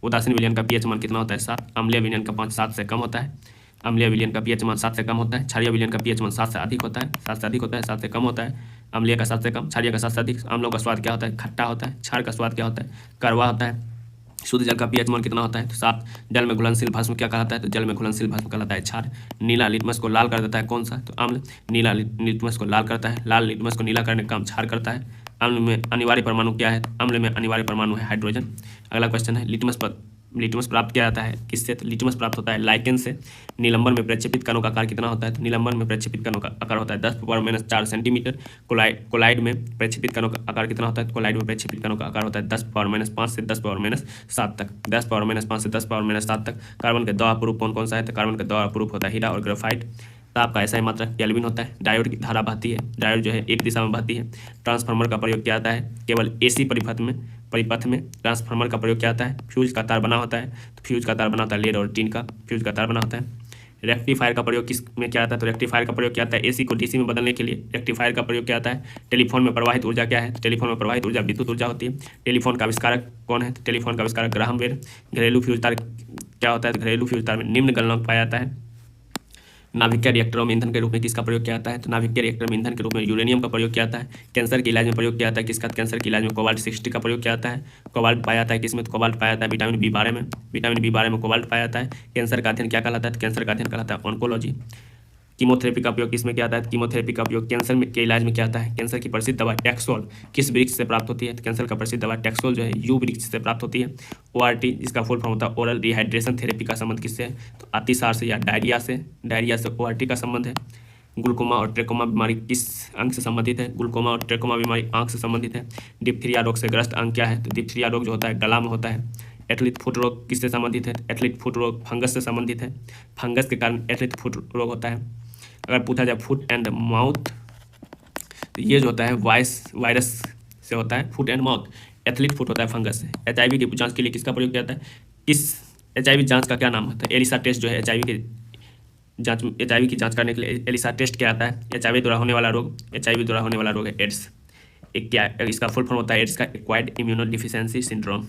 उदासीन विलयन का पीएच मान कितना होता है? 7। अम्लीय विलयन का 5 7 से कम होता है। अम्लीय विलयन का पीएच मान 7 से कम होता है। क्षारीय विलयन का पीएच मान 7 से अधिक होता है। 7 से अधिक होता है, 7 से कम होता है। अम्लीय का 7 से कम, क्षारीय का 7 से अधिक। अम्लों का स्वाद क्या होता है? खट्टा होता है। क्षार का स्वाद क्या होता है? कड़वा होता है। शुद्ध जल का पीएच मान कितना होता है? तो 7। जल में घुलनशील भस्म क्या कहलाता है? तो जल में घुलनशील भस्म कहलाता है क्षार। नीला लिटमस को लाल कर देता है कौन सा? तो अम्ल। नीला लिटमस को लाल करता है। लाल लिटमस को नीला करने का काम क्षार करता है। अम्ल में अनिवार्य परमाणु क्या है? अम्ल में अनिवार्य परमाणु है हाइड्रोजन। अगला क्वेश्चन है लिटमस प्राप्त किया जाता है किससे? तो लिटमस प्राप्त होता है लाइकेन से। नीलंबर में प्रक्षेपित कणों का आकार कितना होता है? तो नीलंबर में प्रक्षेपित कणों का आकार होता है 10⁻⁴ सेंटीमीटर। कोलाइड में प्रक्षेपित कणों का आकार कितना होता है? कोलाइड में प्रक्षेपित कणों का आकार होता है 10⁻5 से 10⁻7 तक। 10⁻5 से 10⁻7 तक। कार्बन के दो अपरूप कौन कौन सा है? तो कार्बन का दो अपरूप होता है हीरा और ग्रेफाइट। ताप का ऐसा ही मात्रा केल्विन होता है। डायोड की धारा बहती है। डायोड जो है एक दिशा में बहती है। ट्रांसफार्मर का प्रयोग किया जाता है केवल एसी परिपथ में ट्रांसफार्मर का प्रयोग किया जाता है। फ्यूज का तार बना होता है। तो फ्यूज का तार बना होता है लेड और टिन का। फ्यूज का तार बना होता है। रेक्टिफायर का प्रयोग किस में किया जाता है? तो रेक्टिफायर का प्रयोग किया जाता है एसी को डीसी में बदलने के लिए। रेक्टिफायर का प्रयोग किया जाता है। टेलीफोन में प्रवाहित ऊर्जा क्या है? टेलीफोन में प्रवाहित ऊर्जा विद्युत ऊर्जा होती है। टेलीफोन का आविष्कारक कौन है? टेलीफोन का आविष्कारक ग्राहम बेल। घरेलू फ्यूज तार क्या होता है? तो घरेलू फ्यूज तार में निम्न गलनांक पाया जाता है। नाभिकीय रिएक्टरों में ईंधन के रूप में किसका प्रयोग किया जाता है? तो नाभिकीय रिएक्टर में ईंधन के रूप में यूरेनियम का प्रयोग किया जाता है। कैंसर के इलाज में प्रयोग किया जाता है किसका? कैंसर के इलाज में कोबाल्ट 60 का प्रयोग किया जाता है। कोबाल्ट पाया जाता है किसमें? तो कोबाल्ट पाया जाता है विटामिन B12 में। विटामिन B12 में कोबाल्ट पाया जाता है। कैंसर का अध्ययन क्या कहलाता है? तो कैंसर का अध्ययन कहलाता है ऑन्कोलॉजी। कीमोथेरेपी का प्रयोग किसमें किया जाता है? कीमोथेरेपी का प्रयोग कैंसर के इलाज में किया जाता है। कैंसर की प्रसिद्ध दवा टैक्सोल किस वृक्ष से प्राप्त होती है? तो कैंसर का प्रसिद्ध दवा टैक्सोल जो है यू वृक्ष से प्राप्त होती है। ORT जिसका फुल फॉर्म होता है ओरल रिहाइड्रेशन थेरेपी का संबंध किससे है? तो अतिसार से या डायरिया से। डायरिया से ORT का संबंध है। ग्लूकोमा और ट्रेकोमा बीमारी किस अंग से संबंधित है? ग्लूकोमा और ट्रेकोमा बीमारी आंख से संबंधित है। डिप्थीरिया रोग से ग्रस्त अंग क्या है? तो डिप्थीरिया रोग जो होता है गला में होता है। एथलीट फुट रोग किससे संबंधित है? एथलीट फुट रोग फंगस से संबंधित है। फंगस के कारण एथलीट फुट रोग होता है। अगर पूछा जाए फुट एंड माउथ, तो ये जो होता है वायरस से होता है। Foot and mouth athlete foot होता है फंगस से। HIV की जांच के लिए किसका प्रयोग किया जाता है? किस HIV जांच का क्या नाम होता है? एलिसा टेस्ट जो है HIV की जांच करने के लिए एलिसा टेस्ट किया जाता है। HIV द्वारा होने वाला रोग है एड्स। इसका फुल फॉर्म होता है एड्स का एक्वायर्ड इम्यूनोडिफिशियेंसी सिंड्रोम।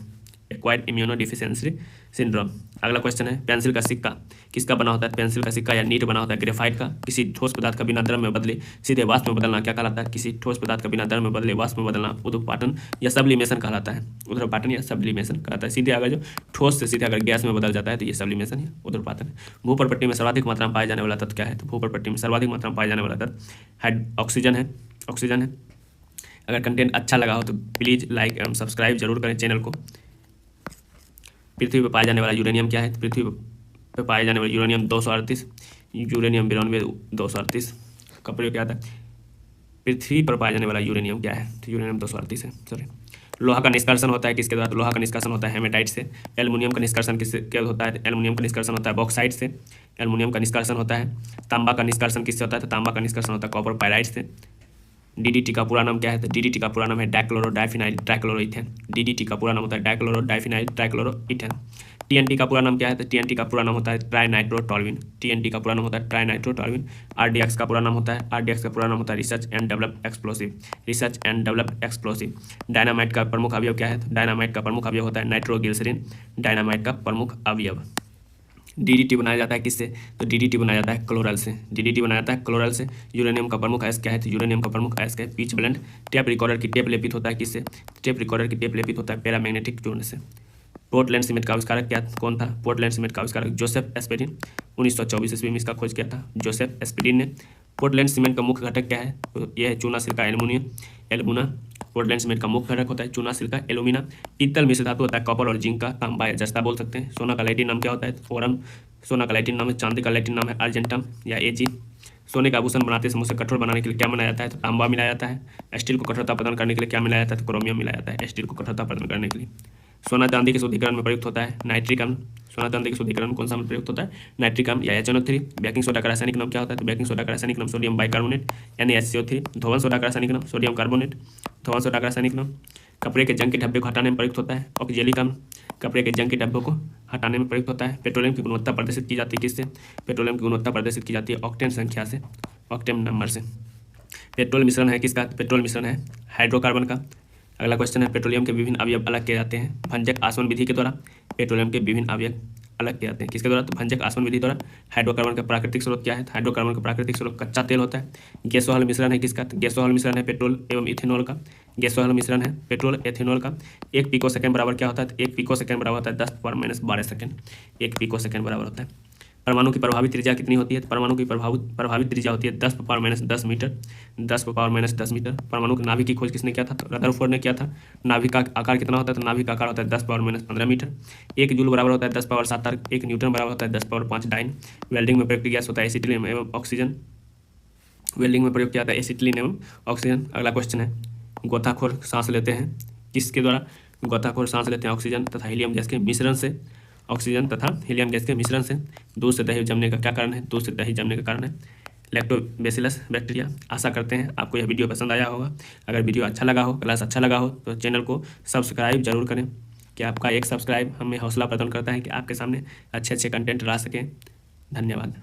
अगला क्वेश्चन है पेंसिल का सिक्का किसका बना होता है? पेंसिल का सिक्का या नीट बना होता है ग्रेफाइट का। किसी ठोस पदार्थ का बिना द्रव में बदले सीधे वाष्प में बदलना क्या कहलाता है? किसी ठोस पदार्थ का बिना द्रव में बदले वाष्प में बदलना ऊध्र्वपाटन या सब्लिमेशन कहलाता है। ऊध्र्वपाटन या सब्लिमेशन कहलाता है। सीधे अगर जो ठोस से सीधे अगर गैस में बदल जाता है तो ये सब्लिमेशन या ऊध्र्वपाटन। भूपर्पट्टी में सर्वाधिक मात्रा में पाया जाने वाला तत्व क्या है? तो भूपर्पट्टी में सर्वाधिक मात्रा में पाया जाने वाला तत्व ऑक्सीजन है। अगर कंटेंट अच्छा लगा हो तो प्लीज़ लाइक एवं सब्सक्राइब जरूर करें चैनल को। पृथ्वी पर पाया जाने वाला यूरेनियम क्या है? तो पृथ्वी पर पाया जाने वाला यूरेनियम 238, यूरेनियम 92-238 का प्रयोग किया था। पृथ्वी पर पाया जाने वाला यूरेनियम क्या है? तो यूरेनियम 238 है। सॉरी। लोहा का निष्कर्षण होता है किसके द्वारा? तो लोहा का निष्कर्षण होता है हेमेटाइट से। एल्युमिनियम का निष्कर्षण किससे होता है? एल्युमिनियम का निष्कर्षण होता है बॉक्साइट से। एल्युमिनियम का निष्कर्षण होता है। तांबा का निष्कर्षण किससे होता है? तो तांबा का निष्कर्षण होता है कॉपर पायराइट से। DDT का पूरा नाम क्या है? तो DDT का पूरा नाम है डाइक्लोरोडाइफिनाइल ट्राइक्लोरोइथेन। DDT का पूरा नाम होता है डाइक्लोरोडाइफिनाइल ट्राइक्लोरोइथेन। TNT का पूरा नाम क्या है? तो TNT का पूरा नाम होता है ट्राइनाइट्रोटोल्यूइन। TNT का पूरा नाम होता है ट्राइनाइट्रोटोल्यूइन। RDX का पूरा नाम होता है research and develop explosive. Dynamite का प्रमुख अवयव क्या है? तो डायनामाइट का प्रमुख अवयव होता है नाइट्रोग्लिसरीन। डायनामाइट का प्रमुख अवयव। DDT बनाया जाता है किससे? तो DDT बनाया जाता है क्लोरल से। DDT बनाया जाता है क्लोरल से। यूरेनियम का प्रमुख अयस्क क्या है? तो यूरेनियम का प्रमुख अयस्क है पिच ब्लेंड। टेप रिकॉर्डर की टेप लेपित होता है किससे? टेप रिकॉर्डर की टेप लेपित होता है पैरामैग्नेटिक चूर्ण से। पोर्टलैंड सीमेंट का आविष्कारक क्या कौन था? पोर्टलैंड सीमेंट का आविष्कारक जोसेफ एस्पेरिन। 1924 ईस्वी में इसका खोज किया था जोसेफ एस्पेरिन ने। पोर्टलैंड सीमेंट का मुख्य घटक क्या है? तो यह है चूना सिरका एल्युमिना। पोर्टलैंड सीमेंट का मुख्य घटक होता है चूना सिरका एल्युमिना। पीतल मिश्र धातु होता है कॉपर और जिंक का। तांबा या जस्ता बोल सकते हैं। सोना का लैटिन नाम क्या होता है? फोरम। सोना का लैटिन नाम है। चांदी का लैटिन नाम है अर्जेंटम या एजी। सोने का आभूषण बनाते समय उसे कठोर बनाने के लिए क्या मिलाया जाता है? तो तांबा मिलाया जाता है। स्टील को कठोरता प्रदान करने के लिए क्या मिलाया जाता है? तो क्रोमियम मिलाया जाता है स्टील को कठोरता प्रदान करने के लिए। सोना चांदी के शुद्धिकरण में प्रयुक्त होता है नाइट्रिक अम्ल। सोना चांदी के शुद्धिकरण में कौन सा अम्ल प्रयुक्त होता है? नाइट्रिक अम्ल या HNO3। बेकिंग सोडा का रासायनिक नाम क्या होता है? तो बेकिंग सोडा का रासायनिक नाम सोडियम बाइकार्बोनेट यानी HCO3। धोवन सोडा का रासायनिक नाम सोडियम कार्बोनेट। धोवन सोडा का रासायनिक नाम। कपड़े के जंग के धब्बे को हटाने में प्रयुक्त होता है ऑक्जेलिक अम्ल। कपड़े के जंग के धब्बों को हटाने में प्रयुक्त होता है। पेट्रोलियम की गुणवत्ता प्रदर्शित की जाती है किससे? पेट्रोलियम की गुणवत्ता प्रदर्शित की जाती है ऑक्टेन संख्या से, ऑक्टेन नंबर से। पेट्रोल मिश्रण है किसका? पेट्रोल मिश्रण है हाइड्रोकार्बन का। अगला क्वेश्चन है, पेट्रोलियम के विभिन्न अवयव अलग किए जाते हैं भंजक आसवन विधि के द्वारा। पेट्रोलियम के विभिन्न अवयव अलग किए जाते हैं किसके द्वारा? तो भंजक आसवन विधि द्वारा। हाइड्रोकार्बन का प्राकृतिक स्रोत क्या है? हाइड्रोकार्बन का प्राकृतिक स्रोत कच्चा तेल होता है। गैसोहल मिश्रण है किसका? गैसोहल मिश्रण है पेट्रोल एवं इथेनॉल का। गैसोहल मिश्रण है पेट्रोल एथेनॉल का। 1 पिको सेकंड बराबर क्या होता है? 1 पिको सेकंड बराबर होता है 10⁻12 सेकंड। 1 पिको सेकंड बराबर होता है। परमाणु की प्रभावी त्रिज्या कितनी होती है? परमाणु की प्रभावी त्रिज्या होती है 10⁻10 मीटर। 10⁻10 मीटर। परमाणु के नाभिक की खोज किसने किया था? तो रदरफोर्ड ने किया था। नाभिक का आकार कितना होता है? तो नाभिक का आकार होता है 10⁻15 मीटर। 1 जूल बराबर होता है 10⁻7 तार्क। 1 न्यूटन बराबर होता है 10⁻5 डाइन। वेल्डिंग में प्रयुक्त गैस होता है एसिटिलीन एवं ऑक्सीजन। वेल्डिंग में प्रयोग किया जाता है एसिटिलीन एवं ऑक्सीजन। अगला क्वेश्चन है, गोताखोर सांस लेते हैं किसके द्वारा? गोताखोर सांस लेते हैं ऑक्सीजन तथा हीलियम गैस के मिश्रण से। ऑक्सीजन तथा हीलियम गैस के मिश्रण से। दूध से दही जमने का क्या कारण है? दूध से दही जमने का कारण है लैक्टोबैसिलस बैक्टीरिया। आशा करते हैं आपको यह वीडियो पसंद आया होगा। अगर वीडियो अच्छा लगा हो, क्लास अच्छा लगा हो तो चैनल को सब्सक्राइब जरूर करें कि आपका एक सब्सक्राइब हमें हौसला प्रदान करता है कि आपके सामने अच्छे अच्छे कंटेंट ला सकें। धन्यवाद।